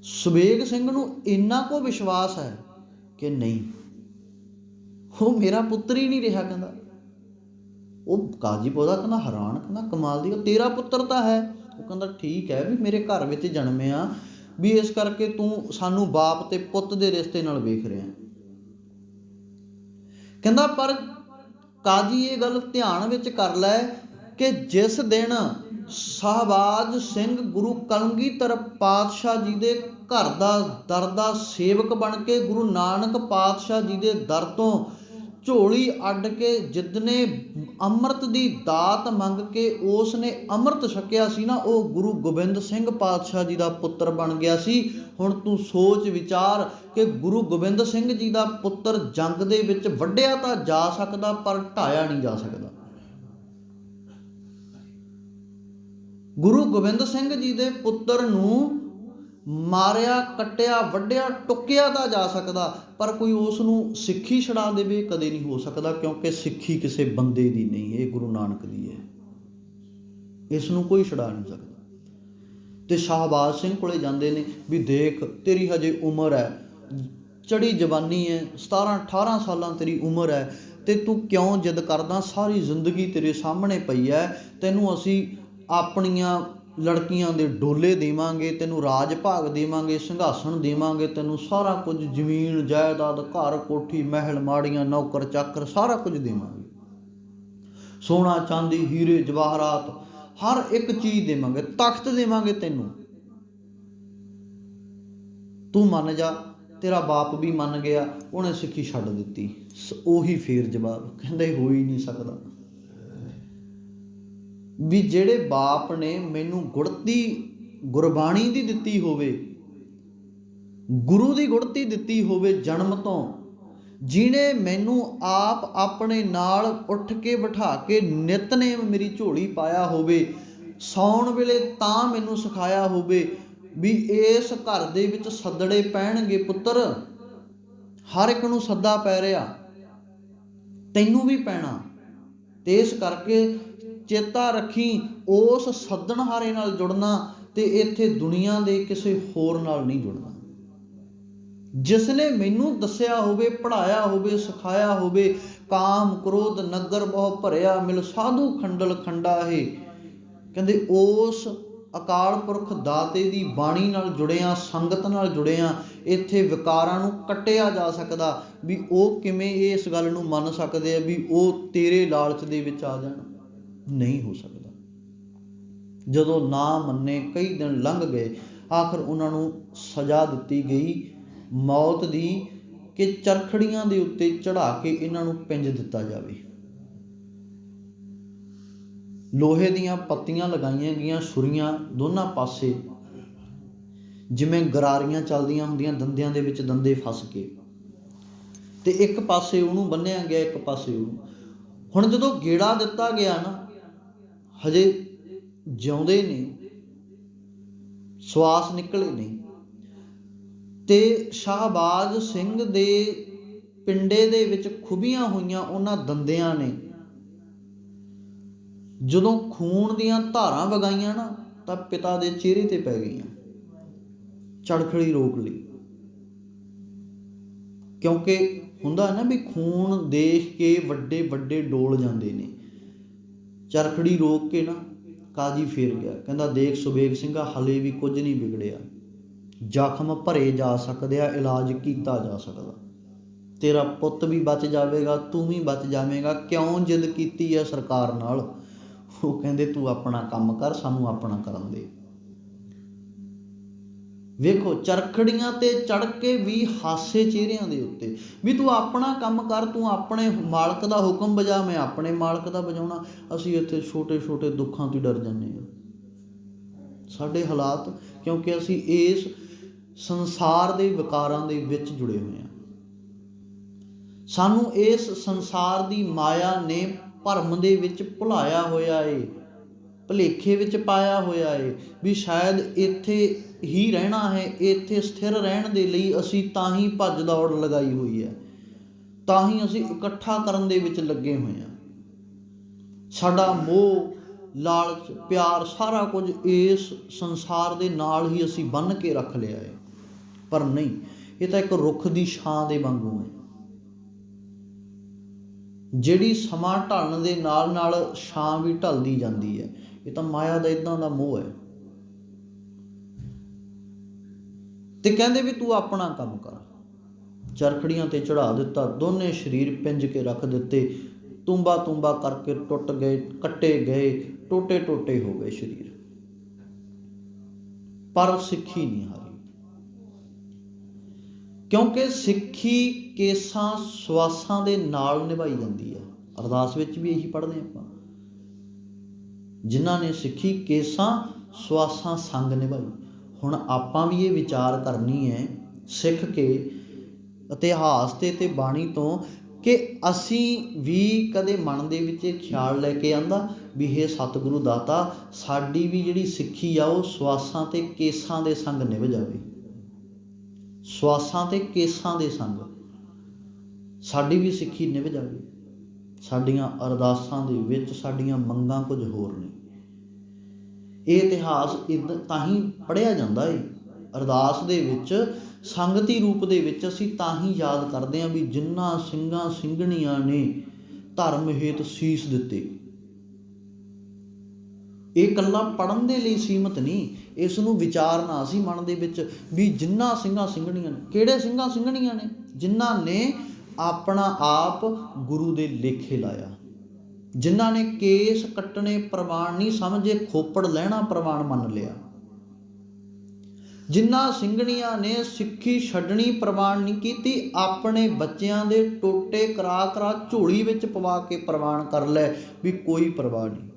ਸੁਬੇਗ ਸਿੰਘ ਨੂੰ ਇੰਨਾ ਕੁ ਵਿਸ਼ਵਾਸ ਹੈ ਕਿ ਨਹੀਂ, ਉਹ ਮੇਰਾ ਪੁੱਤਰ ਹੀ ਨਹੀਂ ਰਿਹਾ। ਕਹਿੰਦਾ ਉਹ ਕਾਜੀ ਪੌਦਾ, ਕਹਿੰਦਾ ਹੈਰਾਨ, ਕਹਿੰਦਾ ਕਮਾਲ ਦੀ, ਉਹ ਤੇਰਾ ਪੁੱਤਰ ਤਾਂ ਹੈ। ਉਹ ਕਹਿੰਦਾ ਠੀਕ ਹੈ ਵੀ ਮੇਰੇ ਘਰ ਵਿੱਚ ਜਨਮਿਆ, ਵੀ ਇਸ ਕਰਕੇ ਤੂੰ ਸਾਨੂੰ ਬਾਪ ਤੇ ਪੁੱਤ ਦੇ ਰਿਸ਼ਤੇ ਨਾਲ ਵੇਖ ਰਿਹਾ। ਕਹਿੰਦਾ ਪਰ ਕਾਜੀ ਇਹ ਗੱਲ ਧਿਆਨ ਵਿੱਚ ਕਰ ਲੈ ਕਿ ਜਿਸ ਦਿਨ ਸ਼ਾਹਬਾਜ਼ ਸਿੰਘ ਗੁਰੂ ਕਲਗੀਧਰ ਪਾਤਸ਼ਾਹ ਜੀ ਦੇ ਘਰ ਦਾ ਦਰ ਦਾ ਸੇਵਕ ਬਣ ਕੇ ਗੁਰੂ ਨਾਨਕ ਪਾਤਸ਼ਾਹ ਜੀ ਦੇ ਦਰ ਤੋਂ ਝੋਲੀ ਅੱਡ ਕੇ ਜਿਦਨੇ ਅੰਮ੍ਰਿਤ ਦੀ ਦਾਤ ਮੰਗ ਕੇ ਉਸ ਨੇ ਅੰਮ੍ਰਿਤ ਛਕਿਆ ਸੀ ਨਾ, ਉਹ ਗੁਰੂ ਗੋਬਿੰਦ ਸਿੰਘ ਪਾਤਸ਼ਾਹ ਜੀ ਦਾ ਪੁੱਤਰ ਬਣ ਗਿਆ ਸੀ। ਹੁਣ ਤੂੰ ਸੋਚ ਵਿਚਾਰ ਕਿ ਗੁਰੂ ਗੋਬਿੰਦ ਸਿੰਘ ਜੀ ਦਾ ਪੁੱਤਰ ਜੰਗ ਦੇ ਵਿੱਚ ਵੱਢਿਆ ਤਾਂ ਜਾ ਸਕਦਾ, ਪਰ ਢਾਇਆ ਨਹੀਂ ਜਾ ਸਕਦਾ। ਗੁਰੂ ਗੋਬਿੰਦ ਸਿੰਘ ਜੀ ਦੇ ਪੁੱਤਰ ਨੂੰ ਮਾਰਿਆ, ਕੱਟਿਆ, ਵੱਢਿਆ, ਟੁੱਕਿਆ ਤਾਂ ਜਾ ਸਕਦਾ, ਪਰ ਕੋਈ ਉਸ ਨੂੰ ਸਿੱਖੀ ਛੁਡਾ ਦੇਵੇ ਕਦੇ ਨਹੀਂ ਹੋ ਸਕਦਾ। ਕਿਉਂਕਿ ਸਿੱਖੀ ਕਿਸੇ ਬੰਦੇ ਦੀ ਨਹੀਂ, ਇਹ ਗੁਰੂ ਨਾਨਕ ਦੀ ਹੈ, ਇਸ ਨੂੰ ਕੋਈ ਛੁਡਾ ਨਹੀਂ ਸਕਦਾ। ਤੇ ਸ਼ਾਹਬਾਜ਼ ਸਿੰਘ ਕੋਲੇ ਜਾਂਦੇ ਨੇ ਵੀ ਦੇਖ ਤੇਰੀ ਹਜੇ ਉਮਰ ਹੈ, ਚੜੀ ਜਵਾਨੀ ਹੈ, 17-18 ਸਾਲਾਂ ਤੇਰੀ ਉਮਰ ਹੈ, ਤੇ ਤੂੰ ਕਿਉਂ ਜਿੱਦ ਕਰਦਾ? ਸਾਰੀ ਜ਼ਿੰਦਗੀ ਤੇਰੇ ਸਾਹਮਣੇ ਪਈ ਹੈ, ਤੈਨੂੰ ਅਸੀਂ ਆਪਣੀਆਂ ਲੜਕੀਆਂ ਦੇ ਡੋਲੇ ਦੇਵਾਂਗੇ, ਤੈਨੂੰ ਰਾਜ ਭਾਗ ਦੇਵਾਂਗੇ, ਸਿੰਘਾਸਣ ਦੇਵਾਂਗੇ, ਤੈਨੂੰ ਸਾਰਾ ਕੁਝ, ਜ਼ਮੀਨ ਜਾਇਦਾਦ, ਘਰ ਕੋਠੀ, ਮਹਿਲ ਮਾੜੀਆਂ, ਨੌਕਰ ਚਾਕਰ, ਸਾਰਾ ਕੁਝ ਦੇਵਾਂਗੇ, ਸੋਨਾ ਚਾਂਦੀ, ਹੀਰੇ ਜਵਾਹਰਾਤ, ਹਰ ਇੱਕ ਚੀਜ਼ ਦੇਵਾਂਗੇ, ਤਖਤ ਦੇਵਾਂਗੇ ਤੈਨੂੰ, ਤੂੰ ਮੰਨ ਜਾ। ਤੇਰਾ ਬਾਪ ਵੀ ਮੰਨ ਗਿਆ, ਉਹਨੇ ਸਿੱਖੀ ਛੱਡ ਦਿੱਤੀ। ਉਹੀ ਫੇਰ ਜਵਾਬ, ਕਹਿੰਦੇ ਹੋ ਹੀ ਨਹੀਂ ਸਕਦਾ। ਵੀ ਜਿਹੜੇ ਬਾਪ ਨੇ ਮੈਨੂੰ ਗੁੜਤੀ ਗੁਰਬਾਣੀ ਦੀ ਦਿੱਤੀ ਹੋਵੇ, ਗੁਰੂ ਦੀ ਗੁੜਤੀ ਦਿੱਤੀ ਹੋਵੇ ਜਨਮ ਤੋਂ, ਜਿਹਨੇ ਮੈਨੂੰ ਆਪ ਆਪਣੇ ਨਾਲ ਉੱਠ ਕੇ ਬਿਠਾ ਕੇ ਨਿਤਨੇਮ ਮੇਰੀ ਝੋਲੀ ਪਾਇਆ ਹੋਵੇ, ਸੌਣ ਵੇਲੇ ਤਾਂ ਮੈਨੂੰ ਸਿਖਾਇਆ ਹੋਵੇ ਵੀ ਇਸ ਘਰ ਦੇ ਵਿੱਚ ਸੱਦੜੇ ਪੈਣਗੇ ਪੁੱਤਰ, ਹਰ ਇੱਕ ਨੂੰ ਸੱਦਾ ਪੈ ਰਿਹਾ, ਤੈਨੂੰ ਵੀ ਪੈਣਾ, ਤੇ ਇਸ ਕਰਕੇ ਚੇਤਾ ਰੱਖੀ ਉਸ ਸੱਦਣਹਾਰੇ ਨਾਲ ਜੁੜਨਾ, ਤੇ ਇੱਥੇ ਦੁਨੀਆ ਦੇ ਕਿਸੇ ਹੋਰ ਨਾਲ ਨਹੀਂ ਜੁੜਨਾ। ਜਿਸ ਨੇ ਮੈਨੂੰ ਦੱਸਿਆ ਹੋਵੇ, ਪੜ੍ਹਾਇਆ ਹੋਵੇ, ਸਿਖਾਇਆ ਹੋਵੇ, ਕਾਮ ਕ੍ਰੋਧ ਨਗਰ ਬਹੁ ਭਰਿਆ, ਮਿਲ ਸਾਧੂ ਖੰਡਲ ਖੰਡਾ ਹੈ। ਕਹਿੰਦੇ ਉਸ ਅਕਾਲ ਪੁਰਖ ਦਾਤੇ ਦੀ ਬਾਣੀ ਨਾਲ ਜੁੜਿਆ, ਸੰਗਤ ਨਾਲ ਜੁੜਿਆ, ਇੱਥੇ ਵਿਕਾਰਾਂ ਨੂੰ ਕੱਟਿਆ ਜਾ ਸਕਦਾ। ਵੀ ਉਹ ਕਿਵੇਂ ਇਸ ਗੱਲ ਨੂੰ ਮੰਨ ਸਕਦੇ ਆ ਵੀ ਉਹ ਤੇਰੇ ਲਾਲਚ ਦੇ ਵਿੱਚ ਆ ਜਾਣ? ਨਹੀਂ ਹੋ ਸਕਦਾ। ਜਦੋਂ ਨਾ ਮੰਨੇ, ਕਈ ਦਿਨ ਲੰਘ ਗਏ, ਆਖਰ ਉਹਨਾਂ ਨੂੰ ਸਜ਼ਾ ਦਿੱਤੀ ਗਈ ਮੌਤ ਦੀ, ਕਿ ਚਰਖੜੀਆਂ ਦੇ ਉੱਤੇ ਚੜ੍ਹਾ ਕੇ ਇਹਨਾਂ ਨੂੰ ਪਿੰਜ ਦਿੱਤਾ ਜਾਵੇ। ਲੋਹੇ ਦੀਆਂ ਪੱਤੀਆਂ ਲਗਾਈਆਂ ਗਈਆਂ, ਛੁਰੀਆਂ ਦੋਨਾਂ ਪਾਸੇ, ਜਿਵੇਂ ਗਰਾਰੀਆਂ ਚੱਲਦੀਆਂ ਹੁੰਦੀਆਂ, ਦੰਦਿਆਂ ਦੇ ਵਿੱਚ ਦੰਦੇ ਫਸ ਕੇ, ਤੇ ਇੱਕ ਪਾਸੇ ਉਹਨੂੰ ਬੰਨਿਆ ਗਿਆ, ਇੱਕ ਪਾਸੇ ਉਹਨੂੰ। ਹੁਣ ਜਦੋਂ ਗੇੜਾ ਦਿੱਤਾ ਗਿਆ ਨਾ, ਹਜੇ ਜਿਉਂਦੇ ਨੇ, ਸਵਾਸ ਨਿਕਲੇ ਨੇ, ਤੇ ਸ਼ਾਹਬਾਜ਼ ਸਿੰਘ ਦੇ ਪਿੰਡੇ ਦੇ ਵਿੱਚ ਖੁੱਭੀਆਂ ਹੋਈਆਂ ਉਹਨਾਂ ਦੰਦਿਆਂ ਨੇ ਜਦੋਂ ਖੂਨ ਦੀਆਂ ਧਾਰਾਂ ਵਗਾਈਆਂ ਨਾ, ਤਾਂ ਪਿਤਾ ਦੇ ਚਿਹਰੇ ਤੇ ਪੈ ਗਈਆਂ। ਚੜਖੜੀ ਰੋਕ ਲਈ, ਕਿਉਂਕਿ ਹੁੰਦਾ ਨਾ ਵੀ ਖੂਨ ਦੇਖ ਕੇ ਵੱਡੇ ਵੱਡੇ ਡੋਲ ਜਾਂਦੇ ਨੇ। ਚਰਖੜੀ ਰੋਕ ਕੇ ਨਾ ਕਾਜੀ ਫੇਰ ਗਿਆ, ਕਹਿੰਦਾ ਦੇਖ ਸੁਬੇਗ ਸਿੰਘਾ, ਹਲੇ ਵੀ ਕੁਝ ਨਹੀਂ ਵਿਗੜਿਆ, ਜ਼ਖਮ ਭਰੇ ਜਾ ਸਕਦੇ ਆ, ਇਲਾਜ ਕੀਤਾ ਜਾ ਸਕਦਾ, ਤੇਰਾ ਪੁੱਤ ਵੀ ਬਚ ਜਾਵੇਗਾ, ਤੂੰ ਵੀ ਬਚ ਜਾਵੇਂਗਾ। ਕਿਉਂ ਜਿੱਦ ਕੀਤੀ ਹੈ ਸਰਕਾਰ ਨਾਲ? ਉਹ ਕਹਿੰਦੇ ਤੂੰ ਆਪਣਾ ਕੰਮ ਕਰ, ਸਾਨੂੰ ਆਪਣਾ ਕਰਨ ਦੇ। ਵੇਖੋ ਚਰਖੜੀਆਂ ਤੇ ਚੜ ਕੇ ਵੀ ਹਾਸੇ ਚਿਹਰਿਆਂ ਦੇ ਉੱਤੇ, ਵੀ ਤੂੰ ਆਪਣਾ ਕੰਮ ਕਰ, ਤੂੰ ਆਪਣੇ ਮਾਲਕ ਦਾ ਹੁਕਮ ਵਜਾ, ਮੈਂ ਆਪਣੇ ਮਾਲਕ ਦਾ ਵਜਾਉਣਾ। ਅਸੀਂ ਇੱਥੇ ਛੋਟੇ ਛੋਟੇ ਦੁੱਖਾਂ ਤੋਂ ਡਰ ਜਾਂਦੇ ਹਾਂ। ਸਾਡੇ ਹਾਲਾਤ, ਕਿਉਂਕਿ ਅਸੀਂ ਇਸ ਸੰਸਾਰ ਦੇ ਵਿਕਾਰਾਂ ਦੇ ਵਿੱਚ ਜੁੜੇ ਹੋਏ ਹਾਂ। ਸਾਨੂੰ ਇਸ ਸੰਸਾਰ ਦੀ ਮਾਇਆ ਨੇ ਭਰਮ ਦੇ ਵਿੱਚ ਭੁਲਾਇਆ ਹੋਇਆ ਏ, ਭੁਲੇਖੇ ਵਿੱਚ ਪਾਇਆ ਹੋਇਆ ਏ ਵੀ ਸ਼ਾਇਦ ਇੱਥੇ ਹੀ ਰਹਿਣਾ ਹੈ, ਇੱਥੇ ਸਥਿਰ ਰਹਿਣ ਦੇ ਲਈ ਅਸੀਂ ਤਾਂ ਹੀ ਭੱਜ ਦੌੜ ਲਗਾਈ ਹੋਈ ਹੈ, ਤਾਂ ਹੀ ਅਸੀਂ ਇਕੱਠਾ ਕਰਨ ਦੇ ਵਿੱਚ ਲੱਗੇ ਹੋਏ ਹਾਂ। ਸਾਡਾ ਮੋਹ, ਲਾਲਚ, ਪਿਆਰ, ਸਾਰਾ ਕੁਝ ਇਸ ਸੰਸਾਰ ਦੇ ਨਾਲ ਹੀ ਅਸੀਂ ਬੰਨ੍ਹ ਕੇ ਰੱਖ ਲਿਆ ਹੈ। ਪਰ ਨਹੀਂ, ਇਹ ਤਾਂ ਇੱਕ ਰੁੱਖ ਦੀ ਛਾਂ ਦੇ ਵਾਂਗੂ ਹੈ, ਜਿਹੜੀ ਸਮਾਂ ਢਲਣ ਦੇ ਨਾਲ ਨਾਲ ਛਾਂ ਵੀ ਢਲਦੀ ਜਾਂਦੀ ਹੈ। ਇਹ ਤਾਂ ਮਾਇਆ ਦਾ ਇੱਦਾਂ ਦਾ ਮੋਹ ਹੈ। ਤੇ ਕਹਿੰਦੇ ਵੀ ਤੂੰ ਆਪਣਾ ਕੰਮ ਕਰ। ਚਰਖੜੀਆਂ ਤੇ ਚੜਾ ਦਿੱਤਾ, ਦੋਨੇ ਸਰੀਰ ਪਿੰਜ ਕੇ ਰੱਖ ਦਿੱਤੇ, ਤੁੰਬਾ ਤੁੰਬਾ ਕਰਕੇ ਟੁੱਟ ਗਏ, ਕੱਟੇ ਗਏ, ਟੋਟੇ ਟੋਟੇ ਹੋ ਗਏ ਸਰੀਰ। ਪਰ ਸਿੱਖੀ ਨਹੀਂ ਹਾਰੀ, ਕਿਉਂਕਿ ਸਿੱਖੀ ਕੇਸਾਂ ਸਵਾਸਾਂ ਦੇ ਨਾਲ ਨਿਭਾਈ ਜਾਂਦੀ ਹੈ। ਅਰਦਾਸ ਵਿੱਚ ਵੀ ਇਹੀ ਪੜ੍ਹਦੇ ਆਪਾਂ, ਜਿਨ੍ਹਾਂ ਨੇ ਸਿੱਖੀ ਕੇਸਾਂ ਸਵਾਸਾਂ ਸੰਗ ਨਿਭਾਈ। ਹੁਣ ਆਪਾਂ ਵੀ ਇਹ ਵਿਚਾਰ ਕਰਨੀ ਹੈ ਸਿੱਖ ਕੇ ਇਤਿਹਾਸ ਤੇ ਬਾਣੀ ਤੋਂ, ਕਿ ਅਸੀਂ ਵੀ ਕਦੇ ਮਨ ਦੇ ਵਿੱਚ ਇਹ ਖਿਆਲ ਲੈ ਕੇ ਆਂਦਾ ਵੀ ਇਹ ਸਤਿਗੁਰੂ ਦਾਤਾ, ਸਾਡੀ ਵੀ ਜਿਹੜੀ ਸਿੱਖੀ ਆ ਉਹ ਸਵਾਸਾਂ ਤੇ ਕੇਸਾਂ ਦੇ ਸੰਗ ਨਿਭ ਜਾਵੇ। ਸਵਾਸਾਂ ਤੇ ਕੇਸਾਂ ਦੇ ਸੰਗ ਸਾਡੀ ਵੀ ਸਿੱਖੀ ਨਿਭ ਜਾਵੇ। ਸਾਡੀਆਂ ਅਰਦਾਸਾਂ ਦੇ ਵਿੱਚ ਸਾਡੀਆਂ ਮੰਗਾਂ ਕੁਝ ਹੋਰ ਨੇ। ਇਹ ਇਤਿਹਾਸ ਤਾਂ ਹੀ ਪੜ੍ਹਿਆ ਜਾਂਦਾ ਹੈ ਅਰਦਾਸ ਦੇ ਵਿੱਚ, ਸੰਗਤੀ ਰੂਪ ਦੇ ਵਿੱਚ ਅਸੀਂ ਤਾਂ ਹੀ ਯਾਦ ਕਰਦੇ ਹਾਂ ਵੀ ਜਿਨ੍ਹਾਂ ਸਿੰਘਾਂ ਸਿੰਘਣੀਆਂ ਨੇ ਧਰਮ ਹੇਤ ਸੀਸ ਦਿੱਤੇ। ਇਹ ਇਕੱਲਾ ਪੜ੍ਹਨ ਦੇ ਲਈ ਸੀਮਤ ਨਹੀਂ, ਇਸ ਨੂੰ ਵਿਚਾਰਨਾ ਅਸੀਂ ਮਨ ਦੇ ਵਿੱਚ ਵੀ ਜਿਨ੍ਹਾਂ ਸਿੰਘਾਂ ਸਿੰਘਣੀਆਂ ਨੇ। ਕਿਹੜੇ ਸਿੰਘਾਂ ਸਿੰਘਣੀਆਂ ਨੇ? ਜਿਨ੍ਹਾਂ ਨੇ ਆਪਣਾ ਆਪ ਗੁਰੂ ਦੇ ਲੇਖੇ ਲਾਇਆ, ਜਿਨ੍ਹਾਂ ਨੇ ਕੇਸ ਕੱਟਣੇ ਪ੍ਰਵਾਨ ਨਹੀਂ ਸਮਝੇ, ਖੋਪੜ ਲੈਣਾ ਪ੍ਰਵਾਨ ਮੰਨ ਲਿਆ। ਜਿਨ੍ਹਾਂ ਸਿੰਘਣੀਆਂ ਨੇ ਸਿੱਖੀ ਛੱਡਣੀ ਪ੍ਰਵਾਨ ਨਹੀਂ ਕੀਤੀ, ਆਪਣੇ ਬੱਚਿਆਂ ਦੇ ਟੋਟੇ ਕਰਾ ਕਰਾ ਝੋਲੀ ਵਿੱਚ ਪਵਾ ਕੇ ਪ੍ਰਵਾਨ ਕਰ ਲੈ ਵੀ ਕੋਈ ਪਰਵਾਹ ਨਹੀਂ।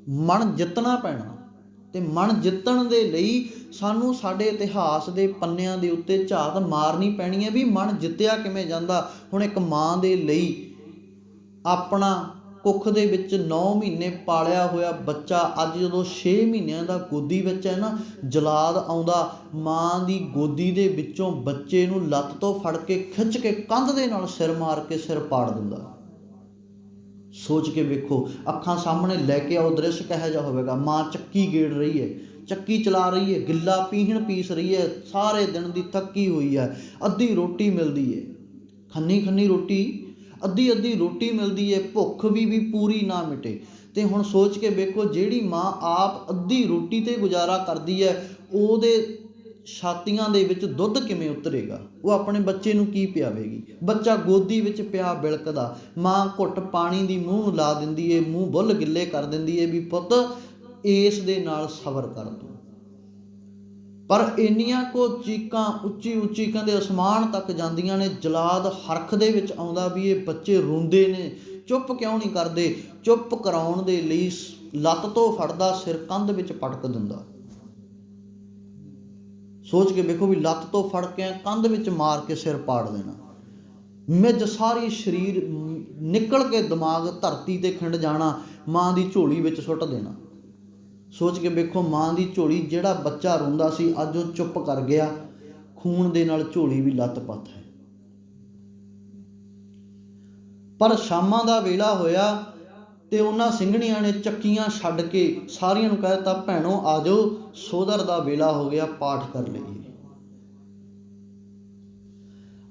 ਮਨ ਜਿੱਤਣਾ ਪੈਣਾ। ਤੇ ਮਨ ਜਿੱਤਣ ਦੇ ਲਈ ਸਾਨੂੰ ਸਾਡੇ ਇਤਿਹਾਸ ਦੇ ਪੰਨਿਆਂ ਦੇ ਉੱਤੇ ਝਾਤ ਮਾਰਨੀ ਪੈਣੀ ਹੈ ਵੀ ਮਨ ਜਿੱਤਿਆ ਕਿਵੇਂ ਜਾਂਦਾ। ਹੁਣ ਇੱਕ ਮਾਂ ਦੇ ਲਈ ਆਪਣਾ ਕੁੱਖ ਦੇ ਵਿੱਚ 9 ਮਹੀਨੇ ਪਾਲਿਆ ਹੋਇਆ ਬੱਚਾ ਅੱਜ ਜਦੋਂ 6 ਮਹੀਨਿਆਂ ਦਾ ਗੋਦੀ ਵਿੱਚ ਹੈ ਨਾ, ਜਲਾਦ ਆਉਂਦਾ ਮਾਂ ਦੀ ਗੋਦੀ ਦੇ ਵਿੱਚੋਂ ਬੱਚੇ ਨੂੰ ਲੱਤ ਤੋਂ ਫੜ ਕੇ ਖਿੱਚ ਕੇ ਕੰਧ ਦੇ ਨਾਲ ਸਿਰ ਮਾਰ ਕੇ ਸਿਰ ਪਾੜ ਦਿੰਦਾ। ਸੋਚ ਕੇ ਵੇਖੋ, ਅੱਖਾਂ ਸਾਹਮਣੇ ਲੈ ਕੇ ਆਓ, ਦ੍ਰਿਸ਼ ਕਿਹੋ ਜਿਹਾ ਹੋਵੇਗਾ। ਮਾਂ ਚੱਕੀ ਗੇੜ ਰਹੀ ਹੈ, ਚੱਕੀ ਚਲਾ ਰਹੀ ਹੈ, ਗਿੱਲਾ ਪੀਹਣ ਪੀਸ ਰਹੀ ਹੈ, ਸਾਰੇ ਦਿਨ ਦੀ ਥੱਕੀ ਹੋਈ ਹੈ, ਅੱਧੀ ਰੋਟੀ ਮਿਲਦੀ ਹੈ, ਖੰਨੀ ਖੰਨੀ ਰੋਟੀ, ਅੱਧੀ ਅੱਧੀ ਰੋਟੀ ਮਿਲਦੀ ਹੈ, ਭੁੱਖ ਵੀ ਪੂਰੀ ਨਾ ਮਿਟੇ। ਤੇ ਹੁਣ ਸੋਚ ਕੇ ਵੇਖੋ, ਜਿਹੜੀ ਮਾਂ ਆਪ ਅੱਧੀ ਰੋਟੀ ਤੇ ਗੁਜ਼ਾਰਾ ਕਰਦੀ ਹੈ, ਉਹਦੇ ਛਾਤੀਆਂ ਦੇ ਵਿੱਚ ਦੁੱਧ ਕਿਵੇਂ ਉਤਰੇਗਾ? ਉਹ ਆਪਣੇ ਬੱਚੇ ਨੂੰ ਕੀ ਪਿਆਵੇਗੀ? ਬੱਚਾ ਗੋਦੀ ਵਿੱਚ ਪਿਆ ਬਿਲਕਦਾ, ਮਾਂ ਘੁੱਟ ਪਾਣੀ ਦੀ ਮੂੰਹ ਨੂੰ ਲਾ ਦਿੰਦੀ ਹੈ, ਮੂੰਹ ਬੁੱਲ ਗਿੱਲੇ ਕਰ ਦਿੰਦੀ ਹੈ ਵੀ ਪੁੱਤ ਇਸ ਦੇ ਨਾਲ ਸਬਰ ਕਰ ਤੂੰ। ਪਰ ਇੰਨੀਆਂ ਕੁ ਚੀਕਾਂ ਉੱਚੀ ਉੱਚੀ ਕਹਿੰਦੇ ਅਸਮਾਨ ਤੱਕ ਜਾਂਦੀਆਂ ਨੇ। ਜਲਾਦ ਹਰਖ ਦੇ ਵਿੱਚ ਆਉਂਦਾ ਵੀ ਇਹ ਬੱਚੇ ਰੋਂਦੇ ਨੇ, ਚੁੱਪ ਕਿਉਂ ਨਹੀਂ ਕਰਦੇ? ਚੁੱਪ ਕਰਾਉਣ ਦੇ ਲਈ ਲੱਤ ਤੋਂ ਫੜਦਾ, ਸਿਰ ਕੰਧ ਵਿੱਚ ਪਟਕ ਦਿੰਦਾ। ਸੋਚ ਕੇ ਵੇਖੋ ਵੀ ਲੱਤ ਤੋਂ ਫੜ ਕੇ ਕੰਧ ਵਿੱਚ ਮਾਰ ਕੇ ਸਿਰ ਪਾੜ ਦੇਣਾ, ਮਿੱਝ ਸਾਰੀ ਸਰੀਰ ਨਿਕਲ ਕੇ ਦਿਮਾਗ ਧਰਤੀ ਤੇ ਖਿੰਡ ਜਾਣਾ, ਮਾਂ ਦੀ ਝੋਲੀ ਵਿੱਚ ਸੁੱਟ ਦੇਣਾ। ਸੋਚ ਕੇ ਵੇਖੋ, ਮਾਂ ਦੀ ਝੋਲੀ, ਜਿਹੜਾ ਬੱਚਾ ਰੋਂਦਾ ਸੀ ਅੱਜ ਉਹ ਚੁੱਪ ਕਰ ਗਿਆ, ਖੂਨ ਦੇ ਨਾਲ ਝੋਲੀ ਵੀ ਲੱਤ ਪੱਤ ਹੈ। ਪਰ ਸ਼ਾਮਾਂ ਦਾ ਵੇਲਾ ਹੋਇਆ ਤੇ ਉਹਨਾਂ ਸਿੰਘਣੀਆਂ ਨੇ ਚੱਕੀਆਂ ਛੱਡ ਕੇ ਸਾਰੀਆਂ ਨੂੰ ਕਹਿ ਦਿੱਤਾ, ਭੈਣੋ ਆ ਜਾਓ, ਸੋਧਰ ਦਾ ਵੇਲਾ ਹੋ ਗਿਆ, ਪਾਠ ਕਰ ਲਈਏ।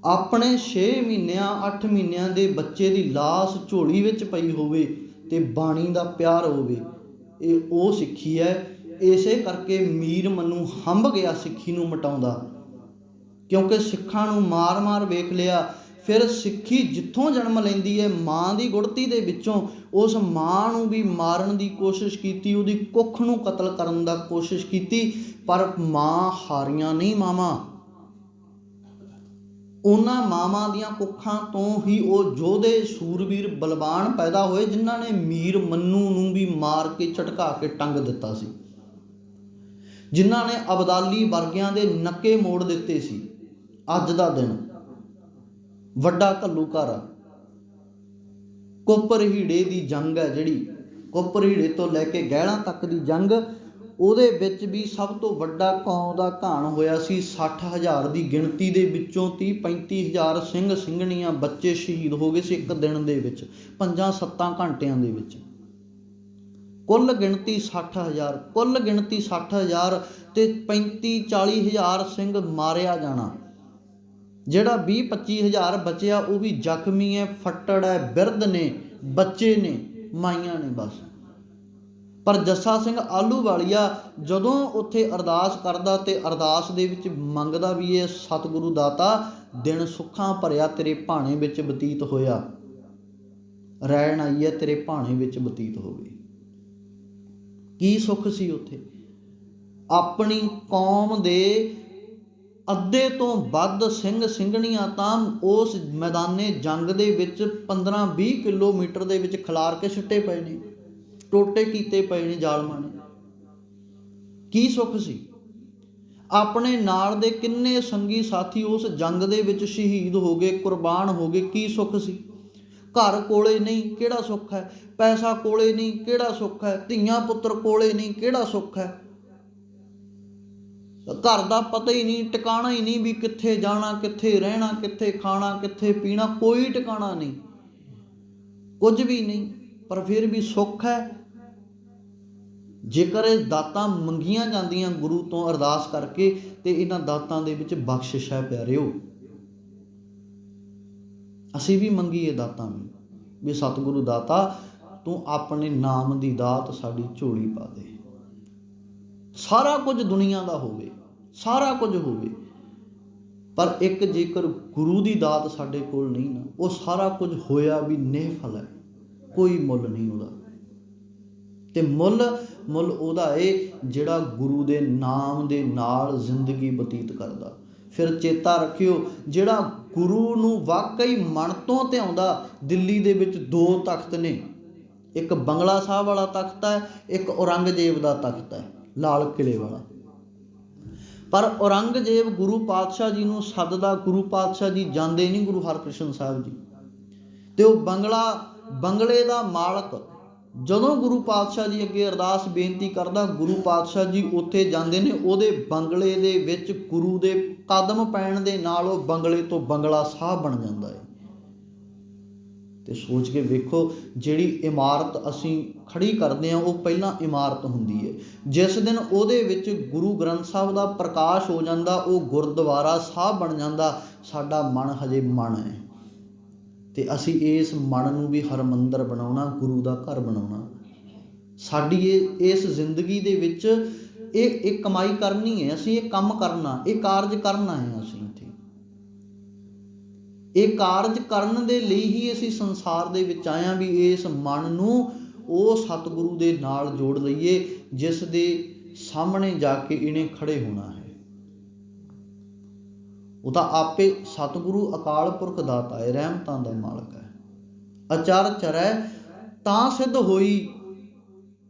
ਆਪਣੇ 6 ਮਹੀਨਿਆਂ 8 ਮਹੀਨਿਆਂ ਦੇ ਬੱਚੇ ਦੀ ਲਾਸ਼ ਝੋਲੀ ਵਿੱਚ ਪਈ ਹੋਵੇ ਤੇ ਬਾਣੀ ਦਾ ਪਿਆਰ ਹੋਵੇ, ਇਹ ਉਹ ਸਿੱਖੀ ਹੈ। ਇਸੇ ਕਰਕੇ ਮੀਰ ਮਨੂੰ ਹੰਭ ਗਿਆ ਸਿੱਖੀ ਨੂੰ ਮਿਟਾਉਂਦਾ, ਕਿਉਂਕਿ ਸਿੱਖਾਂ ਨੂੰ ਮਾਰ ਮਾਰ ਵੇਖ ਲਿਆ। ਫਿਰ ਸਿੱਖੀ ਜਿੱਥੋਂ ਜਨਮ ਲੈਂਦੀ ਹੈ, ਮਾਂ ਦੀ ਗੁੜਤੀ ਦੇ ਵਿੱਚੋਂ, ਉਸ ਮਾਂ ਨੂੰ ਵੀ ਮਾਰਨ ਦੀ ਕੋਸ਼ਿਸ਼ ਕੀਤੀ, ਉਹਦੀ ਕੁੱਖ ਨੂੰ ਕਤਲ ਕਰਨ ਦਾ ਕੋਸ਼ਿਸ਼ ਕੀਤੀ। ਪਰ ਮਾਂ ਹਾਰੀਆਂ ਨਹੀਂ ਮਾਵਾਂ। ਉਹਨਾਂ ਮਾਵਾਂ ਦੀਆਂ ਕੁੱਖਾਂ ਤੋਂ ਹੀ ਉਹ ਯੋਧੇ ਸੂਰਬੀਰ ਬਲਵਾਨ ਪੈਦਾ ਹੋਏ, ਜਿਨ੍ਹਾਂ ਨੇ ਮੀਰ ਮੰਨੂ ਨੂੰ ਵੀ ਮਾਰ ਕੇ ਝਟਕਾ ਕੇ ਟੰਗ ਦਿੱਤਾ ਸੀ, ਜਿਨ੍ਹਾਂ ਨੇ ਅਬਦਾਲੀ ਵਰਗਿਆਂ ਦੇ ਨੱਕੇ ਮੋੜ ਦਿੱਤੇ ਸੀ। ਅੱਜ ਦਾ ਦਿਨ ਵੱਡਾ ਘੱਲੂਘਾਰਾ ਕੁੱਪਰਹੀੜੇ ਦੀ ਜੰਗ ਹੈ, ਜਿਹੜੀ ਕੁੱਪਰਹੀੜੇ ਤੋਂ ਲੈ ਕੇ ਗਹਿਲਾਂ ਤੱਕ ਦੀ ਜੰਗ, ਉਹਦੇ ਵਿੱਚ ਵੀ ਸਭ ਤੋਂ ਵੱਡਾ ਕੌਮ ਦਾ ਘਾਣ ਹੋਇਆ ਸੀ। 60,000 ਦੀ ਗਿਣਤੀ ਦੇ ਵਿੱਚੋਂ 30-35,000 ਸਿੰਘ ਸਿੰਘਣੀਆਂ ਬੱਚੇ ਸ਼ਹੀਦ ਹੋ ਗਏ ਸੀ ਇੱਕ ਦਿਨ ਦੇ ਵਿੱਚ, 5-7 ਘੰਟਿਆਂ ਦੇ ਵਿੱਚ। ਕੁੱਲ ਗਿਣਤੀ 60,000, ਕੁੱਲ ਗਿਣਤੀ 60,000 ਤੇ 35-40,000 ਸਿੰਘ ਮਾਰਿਆ ਜਾਣਾ। ਜਿਹੜਾ 20-25,000 ਬਚਿਆ ਉਹ ਵੀ ਜ਼ਖਮੀ ਹੈ, ਫੱਟੜ ਹੈ, ਬਿਰਧ ਨੇ, ਬੱਚੇ ਨੇ, ਮਾਈਆਂ ਨੇ ਬਸ। ਪਰ ਜੱਸਾ ਸਿੰਘ ਆਹਲੂਵਾਲੀਆ ਜਦੋਂ ਉੱਥੇ ਅਰਦਾਸ ਕਰਦਾ ਤੇ ਅਰਦਾਸ ਦੇ ਵਿੱਚ ਮੰਗਦਾ ਵੀ ਇਹ ਸਤਿਗੁਰੂ ਦਾਤਾ, ਦਿਨ ਸੁੱਖਾਂ ਭਰਿਆ ਤੇਰੇ ਭਾਣੇ ਵਿੱਚ ਬਤੀਤ ਹੋਇਆ, ਰਹਿਣ ਆਈ ਹੈ ਤੇਰੇ ਭਾਣੇ ਵਿੱਚ ਬਤੀਤ ਹੋਵੇ। ਕੀ ਸੁੱਖ ਸੀ ਉੱਥੇ? ਆਪਣੀ ਕੌਮ ਦੇ ਅੱਧੇ ਤੋਂ ਵੱਧ ਸਿੰਘ ਸਿੰਘਣੀਆਂ ਤਾਂ ਉਸ ਮੈਦਾਨੇ ਜੰਗ ਦੇ ਵਿੱਚ 15-20 ਕਿਲੋਮੀਟਰ ਦੇ ਵਿੱਚ ਖਿਲਾਰ ਕੇ ਸੁੱਟੇ ਪਏ ਨੇ, ਟੋਟੇ ਕੀਤੇ ਪਏ ਨੇ ਜ਼ਾਲਮਾਂ ਨੇ। ਕੀ ਸੁੱਖ ਸੀ? ਆਪਣੇ ਨਾਲ ਦੇ ਕਿੰਨੇ ਸੰਗੀ ਸਾਥੀ ਉਸ ਜੰਗ ਦੇ ਵਿੱਚ ਸ਼ਹੀਦ ਹੋ ਗਏ, ਕੁਰਬਾਨ ਹੋ ਗਏ। ਕੀ ਸੁੱਖ ਸੀ? ਘਰ ਕੋਲੇ ਨਹੀਂ, ਕਿਹੜਾ ਸੁੱਖ ਹੈ? ਪੈਸਾ ਕੋਲੇ ਨਹੀਂ, ਕਿਹੜਾ ਸੁੱਖ ਹੈ? ਧੀਆਂ ਪੁੱਤਰ ਕੋਲੇ ਨਹੀਂ, ਕਿਹੜਾ ਸੁੱਖ ਹੈ? ਘਰ ਦਾ ਪਤਾ ਹੀ ਨਹੀਂ, ਟਿਕਾਣਾ ਹੀ ਨਹੀਂ ਵੀ ਕਿੱਥੇ ਜਾਣਾ, ਕਿੱਥੇ ਰਹਿਣਾ, ਕਿੱਥੇ ਖਾਣਾ, ਕਿੱਥੇ ਪੀਣਾ, ਕੋਈ ਟਿਕਾਣਾ ਨਹੀਂ, ਕੁਝ ਵੀ ਨਹੀਂ। ਪਰ ਫਿਰ ਵੀ ਸੁੱਖ ਹੈ। ਜੇਕਰ ਇਹ ਦਾਤਾਂ ਮੰਗੀਆਂ ਜਾਂਦੀਆਂ ਗੁਰੂ ਤੋਂ ਅਰਦਾਸ ਕਰਕੇ, ਤੇ ਇਹਨਾਂ ਦਾਤਾਂ ਦੇ ਵਿੱਚ ਬਖਸ਼ਿਸ਼ ਹੈ ਪਿਆਰਿਓ। ਅਸੀਂ ਵੀ ਮੰਗੀਏ ਦਾਤਾਂ ਨੂੰ ਵੀ ਸਤਿਗੁਰੂ ਦਾਤਾ ਤੂੰ ਆਪਣੇ ਨਾਮ ਦੀ ਦਾਤ ਸਾਡੀ ਝੋਲੀ ਪਾ ਦੇ। ਸਾਰਾ ਕੁਝ ਦੁਨੀਆ ਦਾ ਹੋਵੇ, ਸਾਰਾ ਕੁਝ ਹੋਵੇ, ਪਰ ਇੱਕ ਜੇਕਰ ਗੁਰੂ ਦੀ ਦਾਤ ਸਾਡੇ ਕੋਲ ਨਹੀਂ ਨਾ, ਉਹ ਸਾਰਾ ਕੁਝ ਹੋਇਆ ਵੀ ਨਿਹਫਲ ਹੈ, ਕੋਈ ਮੁੱਲ ਨਹੀਂ ਉਹਦਾ। ਤੇ ਮੁੱਲ ਉਹਦਾ ਏ ਜਿਹੜਾ ਗੁਰੂ ਦੇ ਨਾਮ ਦੇ ਨਾਲ ਜ਼ਿੰਦਗੀ ਬਤੀਤ ਕਰਦਾ। ਫਿਰ ਚੇਤਾ ਰੱਖਿਓ, ਜਿਹੜਾ ਗੁਰੂ ਨੂੰ ਵਾਕਈ ਮਨ ਤੋਂ ਧਿਆਉਂਦਾ। ਦਿੱਲੀ ਦੇ ਵਿੱਚ 2 ਤਖਤ ਨੇ, ਇੱਕ ਬੰਗਲਾ ਸਾਹਿਬ ਵਾਲਾ ਤਖਤ ਹੈ, ਇੱਕ ਔਰੰਗਜ਼ੇਬ ਦਾ ਤਖਤ ਹੈ, ਲਾਲ ਕਿਲੇ ਵਾਲਾ। ਪਰ ਔਰੰਗਜ਼ੇਬ ਗੁਰੂ ਪਾਤਸ਼ਾਹ ਜੀ ਨੂੰ ਸੱਦਦਾ, ਗੁਰੂ ਪਾਤਸ਼ਾਹ ਜੀ ਜਾਂਦੇ ਨਹੀਂ ਗੁਰੂ ਹਰਕ੍ਰਿਸ਼ਨ ਸਾਹਿਬ ਜੀ। ਤੇ ਉਹ ਬੰਗਲੇ ਦਾ ਮਾਲਕ ਜਦੋਂ ਗੁਰੂ ਪਾਤਸ਼ਾਹ ਜੀ ਅੱਗੇ ਅਰਦਾਸ ਬੇਨਤੀ ਕਰਦਾ, ਗੁਰੂ ਪਾਤਸ਼ਾਹ ਜੀ ਉੱਥੇ ਜਾਂਦੇ ਨੇ, ਉਹਦੇ ਬੰਗਲੇ ਦੇ ਵਿੱਚ ਗੁਰੂ ਦੇ ਕਦਮ ਪੈਣ ਦੇ ਨਾਲ ਉਹ ਬੰਗਲੇ ਤੋਂ ਬੰਗਲਾ ਸਾਹਿਬ ਬਣ ਜਾਂਦਾ ਹੈ। ਤੇ ਸੋਚ ਕੇ ਵੇਖੋ, ਜਿਹੜੀ ਇਮਾਰਤ ਅਸੀਂ ਖੜੀ ਕਰਦੇ ਹਾਂ ਉਹ ਪਹਿਲਾਂ ਇਮਾਰਤ ਹੁੰਦੀ ਹੈ। ਜਿਸ ਦਿਨ ਉਹਦੇ ਵਿੱਚ ਗੁਰੂ ਗ੍ਰੰਥ ਸਾਹਿਬ ਦਾ ਪ੍ਰਕਾਸ਼ ਹੋ ਜਾਂਦਾ, ਉਹ ਗੁਰਦੁਆਰਾ ਸਾਹਿਬ ਬਣ ਜਾਂਦਾ। ਸਾਡਾ ਮਨ ਹਜੇ ਮਨ ਹੈ, ਤੇ ਅਸੀਂ ਇਸ ਮਨ ਨੂੰ ਵੀ ਹਰਮੰਦਰ ਬਣਾਉਣਾ, ਗੁਰੂ ਦਾ ਘਰ ਬਣਾਉਣਾ। ਸਾਡੀ ਇਸ ਜ਼ਿੰਦਗੀ ਦੇ ਵਿੱਚ ਇਹ ਕਮਾਈ ਕਰਨੀ ਹੈ, ਅਸੀਂ ਇਹ ਕੰਮ ਕਰਨਾ, ਇਹ ਕਾਰਜ ਕਰਨਾ ਹੈ। ਅਸੀਂ ਇੱਥੇ ਇਹ ਕਾਰਜ ਕਰਨ ਦੇ ਲਈ ਹੀ ਅਸੀਂ ਸੰਸਾਰ ਦੇ ਵਿੱਚ ਆਏ ਹਾਂ, ਵੀ ਇਸ ਮਨ ਨੂੰ ਉਹ ਸਤਿਗੁਰੂ ਦੇ ਨਾਲ ਜੋੜ ਲਈਏ ਜਿਸ ਦੇ ਸਾਹਮਣੇ ਜਾ ਕੇ ਇਹਨੇ ਖੜੇ ਹੋਣਾ ਹੈ। ਉਹ ਤਾਂ ਆਪੇ ਸਤਿਗੁਰੂ ਅਕਾਲ ਪੁਰਖ ਦਾਤਾ ਹੈ, ਰਹਿਮਤਾਂ ਦਾ ਮਾਲਕ ਹੈ। ਅਚਰ ਚਰੈ ਤਾਂ ਸਿੱਧ ਹੋਈ,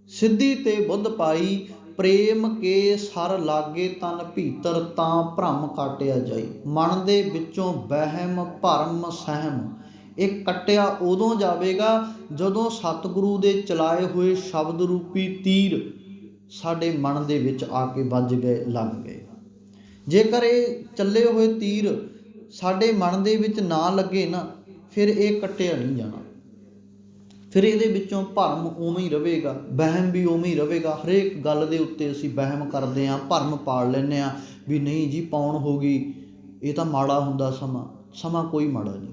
ਸਿੱਧੀ ਤੇ ਬੁੱਧ ਪਾਈ, ਪ੍ਰੇਮ ਕੇ ਸਰ ਲਾਗੇ ਤਨ ਭੀਤਰ, ਤਾਂ ਭਰਮ ਕਾਟਿਆ ਜਾਈ। ਮਨ ਦੇ ਵਿੱਚੋਂ ਵਹਿਮ ਭਰਮ ਸਹਿਮ ਇਹ ਕੱਟਿਆ ਉਦੋਂ ਜਾਵੇਗਾ ਜਦੋਂ ਸਤਿਗੁਰੂ ਦੇ ਚਲਾਏ ਹੋਏ ਸ਼ਬਦ ਰੂਪੀ ਤੀਰ ਸਾਡੇ ਮਨ ਦੇ ਵਿੱਚ ਆ ਕੇ ਵੱਜ ਗਏ, ਲੱਗ ਗਏ। ਜੇਕਰ ਇਹ ਚੱਲੇ ਹੋਏ ਤੀਰ ਸਾਡੇ ਮਨ ਦੇ ਵਿੱਚ ਨਾ ਲੱਗੇ ਨਾ, ਫਿਰ ਇਹ ਕੱਟਿਆ ਨਹੀਂ ਜਾਣਾ। ਫਿਰ ਇਹਦੇ ਵਿੱਚੋਂ ਭਰਮ ਉਵੇਂ ਹੀ ਰਹੇਗਾ, ਵਹਿਮ ਵੀ ਉਵੇਂ ਹੀ ਰਹੇਗਾ। ਹਰੇਕ ਗੱਲ ਦੇ ਉੱਤੇ ਅਸੀਂ ਵਹਿਮ ਕਰਦੇ ਹਾਂ, ਭਰਮ ਪਾਲ ਲੈਂਦੇ ਹਾਂ ਵੀ ਨਹੀਂ ਜੀ ਪੌਣ ਹੋ ਗਈ, ਇਹ ਤਾਂ ਮਾੜਾ ਹੁੰਦਾ ਸਮਾਂ ਕੋਈ ਮਾੜਾ ਨਹੀਂ।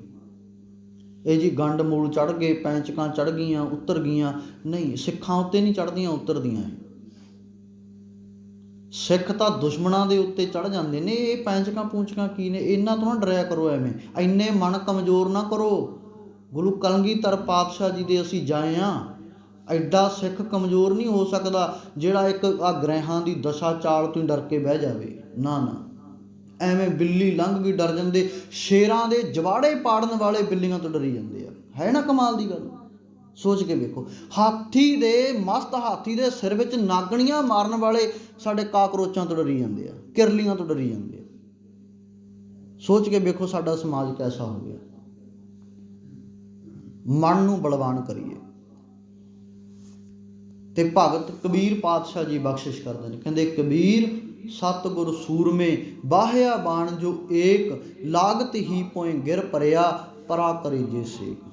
ਇਹ ਜੀ ਗੰਡ ਮੂਲ ਚੜ੍ਹ ਗਏ, ਪੈਂਚਕਾਂ ਚੜ੍ਹ ਗਈਆਂ, ਉਤਰ ਗਈਆਂ, ਨਹੀਂ, ਸਿੱਖਾਂ ਉੱਤੇ ਨਹੀਂ ਚੜ੍ਹਦੀਆਂ, ਉਤਰਦੀਆਂ। ਸਿੱਖ ਤਾਂ ਦੁਸ਼ਮਣਾਂ ਦੇ ਉੱਤੇ ਚੜ੍ਹ ਜਾਂਦੇ ਨੇ। ਇਹ ਪੈਂਚਕਾਂ ਪੂੰਚਕਾਂ ਕੀ ਨੇ, ਇਹਨਾਂ ਤੋਂ ਨਾ ਡਰਿਆ ਕਰੋ, ਐਵੇਂ ਇੰਨੇ ਮਨ ਕਮਜ਼ੋਰ ਨਾ ਕਰੋ। ਗੁਰੂ ਕਲਗੀਧਰ ਪਾਤਸ਼ਾਹ ਜੀ ਦੇ ਅਸੀਂ ਜਾਏ ਹਾਂ, ਐਡਾ ਸਿੱਖ ਕਮਜ਼ੋਰ ਨਹੀਂ ਹੋ ਸਕਦਾ ਜਿਹੜਾ ਇੱਕ ਗ੍ਰਹਿਆਂ ਦੀ ਦਸ਼ਾ ਚਾਲ ਤੋਂ ਹੀ ਡਰ ਕੇ ਬਹਿ ਜਾਵੇ। ਨਾ ਨਾ, ਐਵੇਂ ਬਿੱਲੀ ਲੰਘ ਗਈ ਡਰ ਜਾਂਦੇ, ਸ਼ੇਰਾਂ ਦੇ ਜਵਾੜੇ ਪਾੜਨ ਵਾਲੇ ਬਿੱਲੀਆਂ ਤੋਂ ਡਰੀ ਜਾਂਦੇ ਆ। ਹੈ ਨਾ ਕਮਾਲ ਦੀ ਗੱਲ? ਸੋਚ ਕੇ ਵੇਖੋ, ਮਸਤ ਹਾਥੀ ਦੇ ਸਿਰ ਵਿੱਚ ਨਾਗਣੀਆਂ ਮਾਰਨ ਵਾਲੇ ਸਾਡੇ ਕਾਕਰੋਚਾਂ ਤੋਂ ਡਰੀ ਜਾਂਦੇ ਆ, ਕਿਰਲੀਆਂ ਤੋਂ ਡਰੀ ਜਾਂਦੇ ਆ। ਸੋਚ ਕੇ ਵੇਖੋ ਸਾਡਾ ਸਮਾਜ ਕੈਸਾ ਹੋ ਗਿਆ। ਮਨ ਨੂੰ ਬਲਵਾਨ ਕਰੀਏ। ਤੇ ਭਗਤ ਕਬੀਰ ਪਾਤਸ਼ਾਹ ਜੀ ਬਖਸ਼ਿਸ਼ ਕਰਦੇ ਨੇ, ਕਹਿੰਦੇ ਕਬੀਰ ਸਤਿਗੁਰ ਸੂਰਮੇ, ਬਾਹਿਆ ਬਾਣ ਜੋ ਏਕ, ਲਾਗਤ ਹੀ ਪੋਏ ਗਿਰ ਪਰਿਆ, ਪਰਾ ਕਰੇ ਜੇ ਸੇਕ।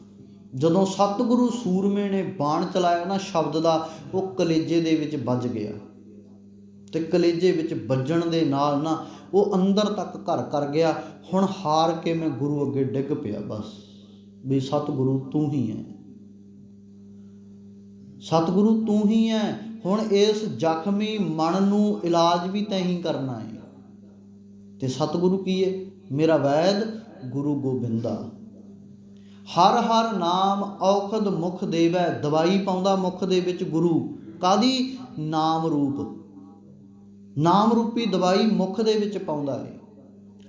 ਜਦੋਂ ਸਤਿਗੁਰੂ ਸੂਰਮੇ ਨੇ ਬਾਣ ਚਲਾਇਆ ਨਾ ਸ਼ਬਦ ਦਾ, ਉਹ ਕਲੇਜੇ ਦੇ ਵਿੱਚ ਵੱਜ ਗਿਆ। ਤੇ ਕਲੇਜੇ ਵਿੱਚ ਵੱਜਣ ਦੇ ਨਾਲ ਨਾ ਉਹ ਅੰਦਰ ਤੱਕ ਘਰ ਕਰ ਗਿਆ। ਹੁਣ ਹਾਰ ਕੇ ਮੈਂ ਗੁਰੂ ਅੱਗੇ ਡਿੱਗ ਪਿਆ, ਬਸ ਵੀ ਸਤਿਗੁਰੂ ਤੂੰ ਹੀ ਹੈ, ਸਤਿਗੁਰੂ ਤੂੰ ਹੀ ਹੈ। ਹੁਣ ਇਸ ਜ਼ਖਮੀ ਮਨ ਨੂੰ ਇਲਾਜ ਵੀ ਤੈਂ ਹੀ ਕਰਨਾ ਹੈ। ਤੇ ਸਤਿਗੁਰੂ ਕੀ ਹੈ? ਮੇਰਾ ਵੈਦ ਗੁਰੂ ਗੋਬਿੰਦਾ। ਹਰ ਹਰ ਨਾਮ ਔਖਦ ਮੁਖ ਦੇਵੈ, ਦਵਾਈ ਪਾਉਂਦਾ ਮੁਖ ਦੇ ਵਿੱਚ ਗੁਰੂ। ਕਾਹਦੀ? ਨਾਮ ਰੂਪ, ਨਾਮ ਰੂਪੀ ਦਵਾਈ ਮੁਖ ਦੇ ਵਿੱਚ ਪਾਉਂਦਾ ਹੈ।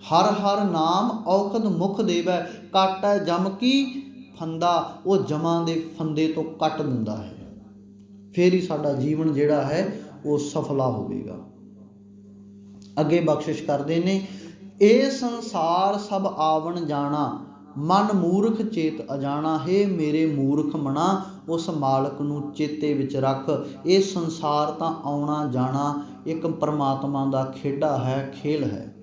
ਹਰ ਹਰ ਨਾਮ ਔਖਦ ਮੁਖ ਦੇਵੈ, ਕਾਟੈ ਜਮ ਕੀ ਫੰਦਾ, ਉਹ ਜਮਾਂ ਦੇ ਫੰਦੇ ਤੋਂ ਕੱਟ ਦਿੰਦਾ ਹੈ। ਫਿਰ ਹੀ ਸਾਡਾ ਜੀਵਨ ਜਿਹੜਾ ਹੈ ਉਹ ਸਫਲਾ ਹੋਵੇਗਾ। ਅੱਗੇ ਬਖਸ਼ਿਸ਼ ਕਰਦੇ ਨੇ, ਇਹ ਸੰਸਾਰ ਸਭ ਆਵਣ ਜਾਣਾ, ਮਨ ਮੂਰਖ ਚੇਤ ਅਜਾਣਾ। ਹੈ ਮੇਰੇ ਮੂਰਖ ਮਨਾ, ਉਸ ਮਾਲਕ ਨੂੰ ਚੇਤੇ ਵਿੱਚ ਰੱਖ। ਇਹ ਸੰਸਾਰ ਤਾਂ ਆਉਣਾ ਜਾਣਾ ਇੱਕ ਪਰਮਾਤਮਾ ਦਾ ਖੇਡਾ ਹੈ, ਖੇਲ ਹੈ।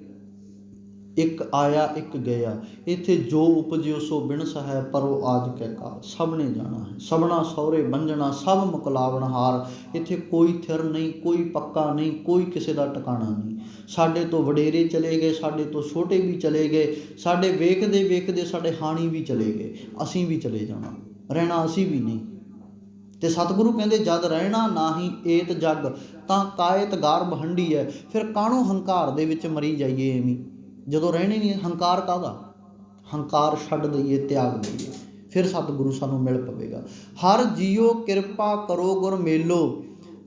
ਇੱਕ ਆਇਆ ਇੱਕ ਗਿਆ, ਇੱਥੇ ਜੋ ਉਪਜਿਓ ਸੋ ਬਿਨਸ ਹੈ, ਪਰੋ ਆਜ ਕੈ ਕਾਲ। ਸਭ ਨੇ ਜਾਣਾ ਹੈ, ਸਭਨਾ ਸਹੁਰੇ ਬੰਝਣਾ, ਸਭ ਮੁਕਲਾਵਣ ਹਾਰ। ਇੱਥੇ ਕੋਈ ਥਿਰ ਨਹੀਂ, ਕੋਈ ਪੱਕਾ ਨਹੀਂ, ਕੋਈ ਕਿਸੇ ਦਾ ਟਿਕਾਣਾ ਨਹੀਂ। ਸਾਡੇ ਤੋਂ ਵਡੇਰੇ ਚਲੇ ਗਏ, ਸਾਡੇ ਤੋਂ ਛੋਟੇ ਵੀ ਚਲੇ ਗਏ, ਸਾਡੇ ਵੇਖਦੇ ਵੇਖਦੇ ਸਾਡੇ ਹਾਣੀ ਵੀ ਚਲੇ ਗਏ। ਅਸੀਂ ਵੀ ਚਲੇ ਜਾਣਾ, ਰਹਿਣਾ ਅਸੀਂ ਵੀ ਨਹੀਂ। ਤੇ ਸਤਿਗੁਰੂ ਕਹਿੰਦੇ, ਜਦ ਰਹਿਣਾ ਨਾਹੀਂ ਏਤ ਜਗ, ਤਾਂ ਕਾਇਤ ਗਾਰਬ ਹੰਢੀ ਹੈ। ਫਿਰ ਕਾਹਨੂੰ ਹੰਕਾਰ ਦੇ ਵਿੱਚ ਮਰੀ ਜਾਈਏ ਐਵੇਂ, ਜਦੋਂ ਰਹਿਣੇ ਨਹੀਂ। ਹੰਕਾਰ ਕਾਹਦਾ? ਹੰਕਾਰ ਛੱਡ ਦਈਏ, ਤਿਆਗ ਦਈਏ, ਫਿਰ ਸਤਿਗੁਰੂ ਸਾਨੂੰ ਮਿਲ ਪਵੇਗਾ। ਹਰ ਜੀਓ ਕਿਰਪਾ ਕਰੋ ਗੁਰ ਮੇਲੋ,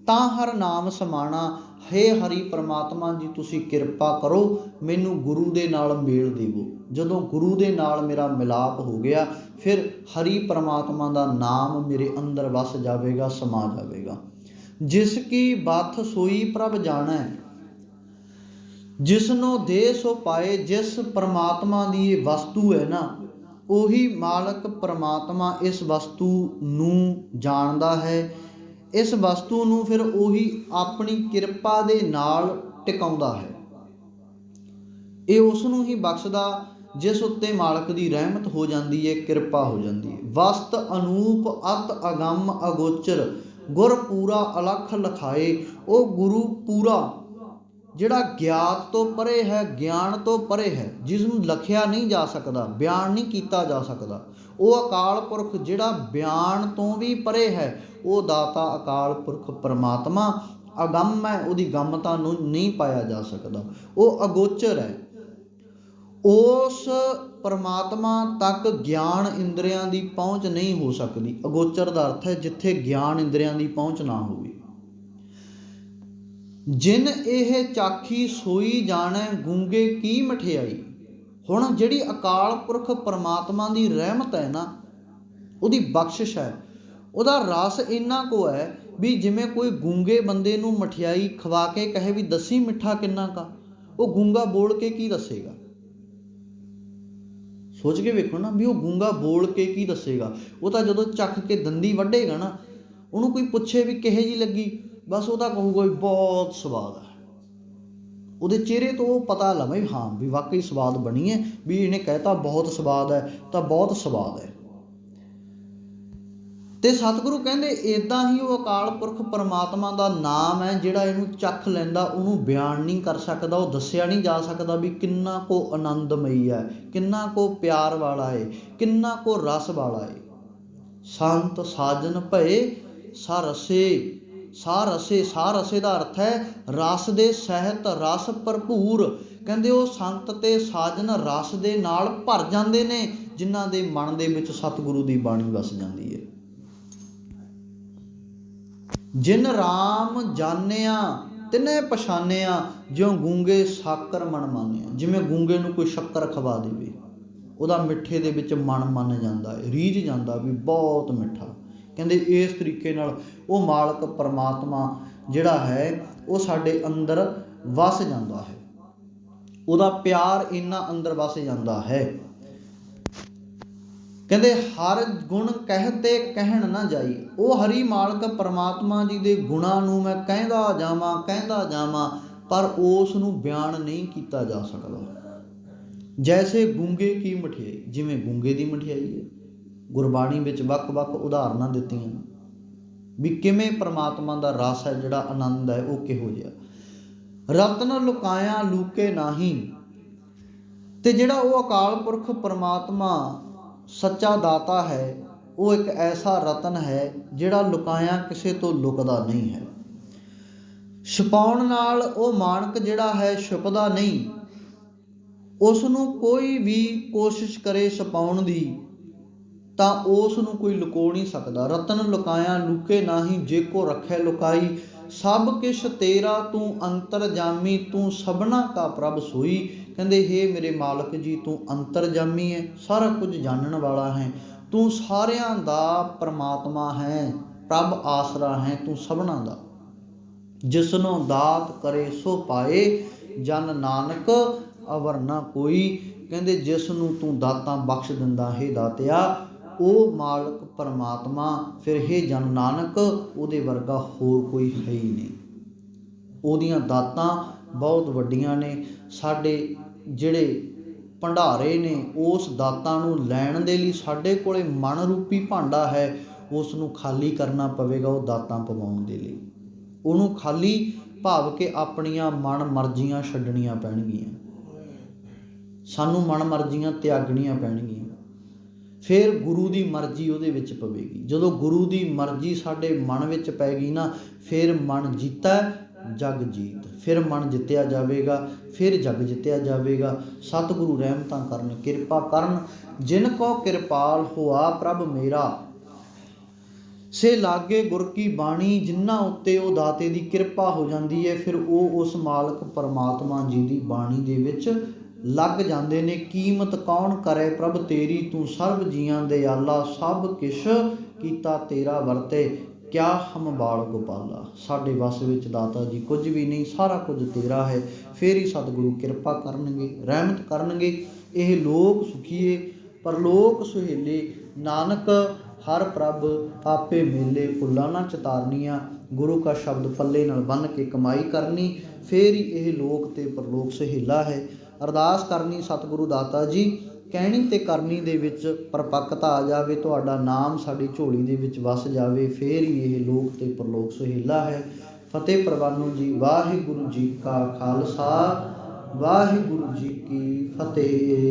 ਤਾਂ ਹਰ ਨਾਮ ਸਮਾਣਾ, ਹੇ ਹਰੀ ਪ੍ਰਮਾਤਮਾ ਜੀ ਤੁਸੀਂ ਕਿਰਪਾ ਕਰੋ, ਮੈਨੂੰ ਗੁਰੂ ਦੇ ਨਾਲ ਮੇਲ ਦੇਵੋ। ਜਦੋਂ ਗੁਰੂ ਦੇ ਨਾਲ ਮੇਰਾ ਮਿਲਾਪ ਹੋ ਗਿਆ, ਫਿਰ ਹਰੀ ਪ੍ਰਮਾਤਮਾ ਦਾ ਨਾਮ ਮੇਰੇ ਅੰਦਰ ਵਸ ਜਾਵੇਗਾ, ਸਮਾ ਜਾਵੇਗਾ। ਜਿਸ ਕੀ ਬਾਤ ਸੋਈ ਪ੍ਰਭ ਜਾਣੈ, ਜਿਸਨੋਂ ਦੇ ਸੋ ਪਾਏ। ਜਿਸ ਪਰਮਾਤਮਾ ਦੀ ਇਹ ਵਸਤੂ ਹੈ ਨਾ, ਉਹੀ ਮਾਲਕ ਪਰਮਾਤਮਾ ਇਸ ਵਸਤੂ ਨੂੰ ਜਾਣਦਾ ਹੈ। ਇਸ ਵਸਤੂ ਨੂੰ ਫਿਰ ਉਹੀ ਆਪਣੀ ਕਿਰਪਾ ਦੇ ਨਾਲ ਟਿਕਾਉਂਦਾ ਹੈ। ਇਹ ਉਸ ਨੂੰ ਹੀ ਬਖਸ਼ਦਾ ਜਿਸ ਉੱਤੇ ਮਾਲਕ ਦੀ ਰਹਿਮਤ ਹੋ ਜਾਂਦੀ ਹੈ, ਕਿਰਪਾ ਹੋ ਜਾਂਦੀ ਹੈ। ਵਸਤ ਅਨੂਪ ਅਤ ਅਗੰਮ ਅਗੋਚਰ, ਗੁਰ ਪੂਰਾ ਅਲਖ ਲਖਾਏ। ਉਹ ਗੁਰੂ ਪੂਰਾ ਜਿਹੜਾ ਗਿਆਤ ਤੋਂ ਪਰੇ ਹੈ, ਗਿਆਨ ਤੋਂ ਪਰੇ ਹੈ, ਜਿਸ ਨੂੰ ਲਖਿਆ ਨਹੀਂ ਜਾ ਸਕਦਾ, ਬਿਆਨ ਨਹੀਂ ਕੀਤਾ ਜਾ ਸਕਦਾ। ਉਹ ਅਕਾਲ ਪੁਰਖ ਜਿਹੜਾ ਬਿਆਨ ਤੋਂ ਵੀ ਪਰੇ ਹੈ, ਉਹ ਦਾਤਾ ਅਕਾਲ ਪੁਰਖ ਪਰਮਾਤਮਾ ਅਗੰਮ ਹੈ, ਉਹਦੀ ਗੰਮਤਾ ਨੂੰ ਨਹੀਂ ਪਾਇਆ ਜਾ ਸਕਦਾ। ਉਹ ਅਗੋਚਰ ਹੈ। ਉਸ ਪਰਮਾਤਮਾ ਤੱਕ ਗਿਆਨ ਇੰਦਰੀਆਂ ਦੀ ਪਹੁੰਚ ਨਹੀਂ ਹੋ ਸਕਦੀ। ਅਗੋਚਰ ਦਾ ਅਰਥ ਹੈ ਜਿੱਥੇ ਗਿਆਨ ਇੰਦਰੀਆਂ ਦੀ ਪਹੁੰਚ ਨਾ ਹੋਵੇ। ਜਿਨ ਇਹ ਚਾਖੀ ਸੋਈ ਜਾਣੈ, ਗੂੰਗੇ ਕੀ ਮਠਿਆਈ। ਹੁਣ ਜਿਹੜੀ ਅਕਾਲ ਪੁਰਖ ਪਰਮਾਤਮਾ ਦੀ ਰਹਿਮਤ ਹੈ ਨਾ, ਉਹਦੀ ਬਖਸ਼ਿਸ਼ ਹੈ, ਉਹਦਾ ਰਸ ਇੰਨਾ ਕੁ ਹੈ ਵੀ ਜਿਵੇਂ ਕੋਈ ਗੂੰਗੇ ਬੰਦੇ ਨੂੰ ਮਠਿਆਈ ਖਵਾ ਕੇ ਕਹੇ ਵੀ ਦੱਸੀ ਮਿੱਠਾ ਕਿੰਨਾ ਕਾ, ਉਹ ਗੂੰਗਾ ਬੋਲ ਕੇ ਕੀ ਦੱਸੇਗਾ। ਸੋਚ ਕੇ ਵੇਖੋ ਨਾ ਵੀ ਉਹ ਗੂੰਗਾ ਬੋਲ ਕੇ ਕੀ ਦੱਸੇਗਾ। ਉਹ ਤਾਂ ਜਦੋਂ ਚੱਖ ਕੇ ਦੰਦੀ ਵੱਢੇਗਾ ਨਾ, ਉਹਨੂੰ ਕੋਈ ਪੁੱਛੇ ਵੀ ਕਿਹੇ ਜਿਹੀ ਲੱਗੀ, ਬਸ ਉਹ ਤਾਂ ਕਹੂਗਾ ਵੀ ਬਹੁਤ ਸਵਾਦ ਹੈ। ਉਹਦੇ ਚਿਹਰੇ ਤੋਂ ਉਹ ਪਤਾ ਲਵੇ ਹਾਂ ਵੀ ਵਾਕਈ ਸਵਾਦ ਬਣੀ ਹੈ, ਵੀ ਇਹਨੇ ਕਹਿਤਾ ਬਹੁਤ ਸਵਾਦ ਹੈ ਤਾਂ ਬਹੁਤ ਸਵਾਦ ਹੈ। ਤੇ ਸਤਿਗੁਰੂ ਕਹਿੰਦੇ ਇੱਦਾਂ ਹੀ ਉਹ ਅਕਾਲ ਪੁਰਖ ਪਰਮਾਤਮਾ ਦਾ ਨਾਮ ਹੈ, ਜਿਹੜਾ ਇਹਨੂੰ ਚੱਖ ਲੈਂਦਾ, ਉਹਨੂੰ ਬਿਆਨ ਨਹੀਂ ਕਰ ਸਕਦਾ, ਉਹ ਦੱਸਿਆ ਨਹੀਂ ਜਾ ਸਕਦਾ ਵੀ ਕਿੰਨਾ ਕੋ ਆਨੰਦਮਈ ਹੈ, ਕਿੰਨਾ ਕੋ ਪਿਆਰ ਵਾਲਾ ਹੈ, ਕਿੰਨਾ ਕੋ ਰਸ ਵਾਲਾ ਹੈ। ਸੰਤ ਸਾਜਨ ਭਏ ਸਾ ਰਸੇ। ਸਾ ਰਸੇ, ਸਾ ਰਸੇ ਦਾ ਅਰਥ ਹੈ ਰਸ ਦੇ ਸਹਿਤ, ਰਸ ਭਰਪੂਰ। ਕਹਿੰਦੇ ਉਹ ਸੰਤ ਤੇ ਸਾਜਨ ਰਸ ਦੇ ਨਾਲ ਭਰ ਜਾਂਦੇ ਨੇ, ਜਿਨ੍ਹਾਂ ਦੇ ਮਨ ਦੇ ਵਿੱਚ ਸਤਿਗੁਰੂ ਦੀ ਬਾਣੀ ਵਸ ਜਾਂਦੀ ਹੈ। ਜਿਨ ਰਾਮ ਜਾਣਿਆ ਤਿਨੇ ਪਛਾਨਿਆ, ਜਿਉਂ ਗੂੰਗੇ ਸਾਕਰ ਮਨ ਮਾਨਿਆ। ਜਿਵੇਂ ਗੂੰਗੇ ਨੂੰ ਕੋਈ ਸ਼ੱਕਰ ਖਵਾ ਦੇਵੇ, ਉਹਦਾ ਮਿੱਠੇ ਦੇ ਵਿੱਚ ਮਨ ਮੰਨ ਜਾਂਦਾ ਹੈ, ਰੀਝ ਜਾਂਦਾ ਵੀ ਬਹੁਤ ਮਿੱਠਾ। ਕਹਿੰਦੇ ਇਸ ਤਰੀਕੇ ਨਾਲ ਉਹ ਮਾਲਕ ਪਰਮਾਤਮਾ ਜਿਹੜਾ ਹੈ ਉਹ ਸਾਡੇ ਅੰਦਰ ਵਸ ਜਾਂਦਾ ਹੈ। ਉਹਦਾ ਪਿਆਰ ਇੰਨਾ ਅੰਦਰ ਵਸ ਜਾਂਦਾ ਹੈ। ਕਹਿੰਦੇ ਹਰ ਗੁਣ ਕਹਿਤੇ ਕਹਿਣ ਨਾ ਜਾਈ। ਉਹ ਹਰੀ ਮਾਲਕ ਪਰਮਾਤਮਾ ਜੀ ਦੇ ਗੁਣਾਂ ਨੂੰ ਮੈਂ ਕਹਿੰਦਾ ਜਾਵਾਂ, ਪਰ ਉਸ ਨੂੰ ਬਿਆਨ ਨਹੀਂ ਕੀਤਾ ਜਾ ਸਕਦਾ। ਜੈਸੇ ਗੂੰਗੇ ਕੀ ਮਠਿਆਈ, ਜਿਵੇਂ ਗੂੰਗੇ ਦੀ ਮਠਿਆਈ ਹੈ। ਗੁਰਬਾਣੀ ਵਿੱਚ ਵੱਖ-ਵੱਖ ਉਦਾਹਰਨਾਂ ਦਿੱਤੀਆਂ ਵੀ ਕਿਵੇਂ ਪਰਮਾਤਮਾ ਦਾ ਰਸ ਹੈ, ਜਿਹੜਾ ਆਨੰਦ ਹੈ ਉਹ ਕਿਹੋ ਜਿਹਾ। ਰਤਨ ਲੁਕਾਇਆ ਲੂਕੇ ਨਾਹੀਂ। ਤੇ ਜਿਹੜਾ ਉਹ ਅਕਾਲ ਪੁਰਖ ਪਰਮਾਤਮਾ ਸੱਚਾ ਦਾਤਾ ਹੈ, ਉਹ ਇੱਕ ਐਸਾ ਰਤਨ ਹੈ ਜਿਹੜਾ ਲੁਕਾਇਆ ਕਿਸੇ ਤੋਂ ਲੁਕਦਾ ਨਹੀਂ ਹੈ। ਛੁਪਾਉਣ ਨਾਲ ਉਹ ਮਾਨਕ ਜਿਹੜਾ ਹੈ ਛੁਪਦਾ ਨਹੀਂ। ਉਸ ਨੂੰ ਕੋਈ ਵੀ ਕੋਸ਼ਿਸ਼ ਕਰੇ ਛੁਪਾਉਣ ਦੀ ਤਾਂ ਉਸ ਨੂੰ ਕੋਈ ਲੁਕੋ ਨਹੀਂ ਸਕਦਾ। ਰਤਨ ਲੁਕਾਇਆ ਲੁਕੇ ਨਾਹੀਂ, ਜੇ ਕੋ ਰੱਖੈ ਲੁਕਾਈ। ਸਭ ਕਿਛ ਤੇਰਾ ਤੂੰ ਅੰਤਰਜਾਮੀ, ਤੂੰ ਸਭਨਾ ਕਾ ਪ੍ਰਭ ਸੋਈ। ਕਹਿੰਦੇ ਹੇ ਮੇਰੇ ਮਾਲਕ ਜੀ, ਤੂੰ ਅੰਤਰਜਾਮੀ ਹੈ, ਸਾਰਾ ਕੁਝ ਜਾਣਨ ਵਾਲਾ ਹੈ, ਤੂੰ ਸਾਰਿਆਂ ਦਾ ਪਰਮਾਤਮਾ ਹੈ, ਪ੍ਰਭ ਆਸਰਾ ਹੈ ਤੂੰ ਸਭਨਾ ਦਾ। ਜਿਸਨੋਂ ਦਾਤ ਕਰੇ ਸੋ ਪਾਏ, ਜਨ ਨਾਨਕ ਅਵਰ ਨਾ ਕੋਈ। ਕਹਿੰਦੇ ਜਿਸ ਨੂੰ ਤੂੰ ਦਾਤਾਂ ਬਖਸ਼ ਦਿੰਦਾ ਹੈ ਦਾਤਿਆ, ਉਹ ਮਾਲਕ ਪਰਮਾਤਮਾ ਫਿਰ ਹੇ ਜਨ ਨਾਨਕ ਉਹਦੇ ਵਰਗਾ ਹੋਰ ਕੋਈ ਹੈ ਹੀ ਨਹੀਂ। ਉਹਦੀਆਂ ਦਾਤਾਂ ਬਹੁਤ ਵੱਡੀਆਂ ਨੇ। ਸਾਡੇ ਜਿਹੜੇ ਭੰਡਾਰੇ ਨੇ, ਉਸ ਦਾਤਾਂ ਨੂੰ ਲੈਣ ਦੇ ਲਈ ਸਾਡੇ ਕੋਲੇ ਮਨ ਰੂਪੀ ਭਾਂਡਾ ਹੈ, ਉਸ ਨੂੰ ਖਾਲੀ ਕਰਨਾ ਪਵੇਗਾ ਉਹ ਦਾਤਾਂ ਪਵਾਉਣ ਦੇ ਲਈ। ਉਹਨੂੰ ਖਾਲੀ ਭਾਵ ਕਿ ਆਪਣੀਆਂ ਮਨ ਮਰਜ਼ੀਆਂ ਛੱਡਣੀਆਂ ਪੈਣਗੀਆਂ, ਸਾਨੂੰ ਮਨ ਮਰਜ਼ੀਆਂ ਤਿਆਗਣੀਆਂ ਪੈਣਗੀਆਂ, ਫਿਰ ਗੁਰੂ ਦੀ ਮਰਜ਼ੀ ਉਹਦੇ ਵਿੱਚ ਪਵੇਗੀ। ਜਦੋਂ ਗੁਰੂ ਦੀ ਮਰਜ਼ੀ ਸਾਡੇ ਮਨ ਵਿੱਚ ਪੈ ਗਈ ਨਾ, ਫਿਰ ਮਨ ਜੀਤਾ ਜਗ ਜੀਤ, ਫਿਰ ਮਨ ਜਿੱਤਿਆ ਜਾਵੇਗਾ, ਫਿਰ ਜਗ ਜਿੱਤਿਆ ਜਾਵੇਗਾ। ਸਤਿਗੁਰੂ ਰਹਿਮਤਾਂ ਕਰਨ, ਕਿਰਪਾ ਕਰਨ। ਜਿਨ ਕੋ ਕਿਰਪਾਲ ਹੋਆ ਪ੍ਰਭ ਮੇਰਾ, ਸੇ ਲਾਗੇ ਗੁਰ ਕੀ ਬਾਣੀ, ਜਿਨ੍ਹਾਂ ਉੱਤੇ ਉਹ ਦਾਤੇ ਦੀ ਕਿਰਪਾ ਹੋ ਜਾਂਦੀ ਹੈ, ਫਿਰ ਉਹ ਉਸ ਮਾਲਕ ਪਰਮਾਤਮਾ ਜੀ ਦੀ ਬਾਣੀ ਦੇ ਵਿੱਚ ਲੱਗ ਜਾਂਦੇ ਨੇ। ਕੀਮਤ ਕੌਣ ਕਰੇ ਪ੍ਰਭ ਤੇਰੀ, ਤੂੰ ਸਰਬ ਜੀਆਂ ਦਿਆਲਾ, ਸਭ ਕਿਛ ਕੀਤਾ ਤੇਰਾ ਵਰਤੇ, ਕਿਆ ਹਮ ਬਾਲ ਗੋਪਾਲਾ। ਸਾਡੇ ਵੱਸ ਵਿੱਚ ਦਾਤਾ ਜੀ ਕੁਝ ਵੀ ਨਹੀਂ, ਸਾਰਾ ਕੁਝ ਤੇਰਾ ਹੈ। ਫਿਰ ਹੀ ਸਤਿਗੁਰੂ ਕਿਰਪਾ ਕਰਨਗੇ, ਰਹਿਮਤ ਕਰਨਗੇ। ਇਹ ਲੋਕ ਸੁਖੀਏ ਪਰਲੋਕ ਸੁਹੇਲੇ, ਨਾਨਕ ਹਰ ਪ੍ਰਭ ਆਪੇ ਮੇਲੇ। ਭੁੱਲਾਂ ਨਾ ਚਤਾਰਨੀਆਂ, ਗੁਰੂ ਕਾ ਸ਼ਬਦ ਪੱਲੇ ਨਾਲ ਬੰਨ੍ਹ ਕੇ ਕਮਾਈ ਕਰਨੀ, ਫਿਰ ਹੀ ਇਹ ਲੋਕ ਤੇ ਪਰਲੋਕ ਸੁਹੇਲਾ ਹੈ। ਅਰਦਾਸ ਕਰਨੀ ਸਤਿਗੁਰੂ ਦਾਤਾ ਜੀ, ਕਹਿਣੀ ਤੇ ਕਰਨੀ ਦੇ ਵਿੱਚ ਪਰਪੱਕਤਾ ਆ ਜਾਵੇ, ਤੁਹਾਡਾ ਨਾਮ ਸਾਡੀ ਝੋਲੀ ਦੇ ਵਿੱਚ ਵਸ ਜਾਵੇ, ਫਿਰ ਹੀ ਇਹ ਲੋਕ ਤੇ ਪਰਲੋਕ ਸੁਹੇਲਾ ਹੈ। ਫਤਿਹ ਪ੍ਰਵਾਨੋ ਜੀ। ਵਾਹਿਗੁਰੂ ਜੀ ਕਾ ਖਾਲਸਾ, ਵਾਹਿਗੁਰੂ ਜੀ ਕੀ ਫਤਿਹ।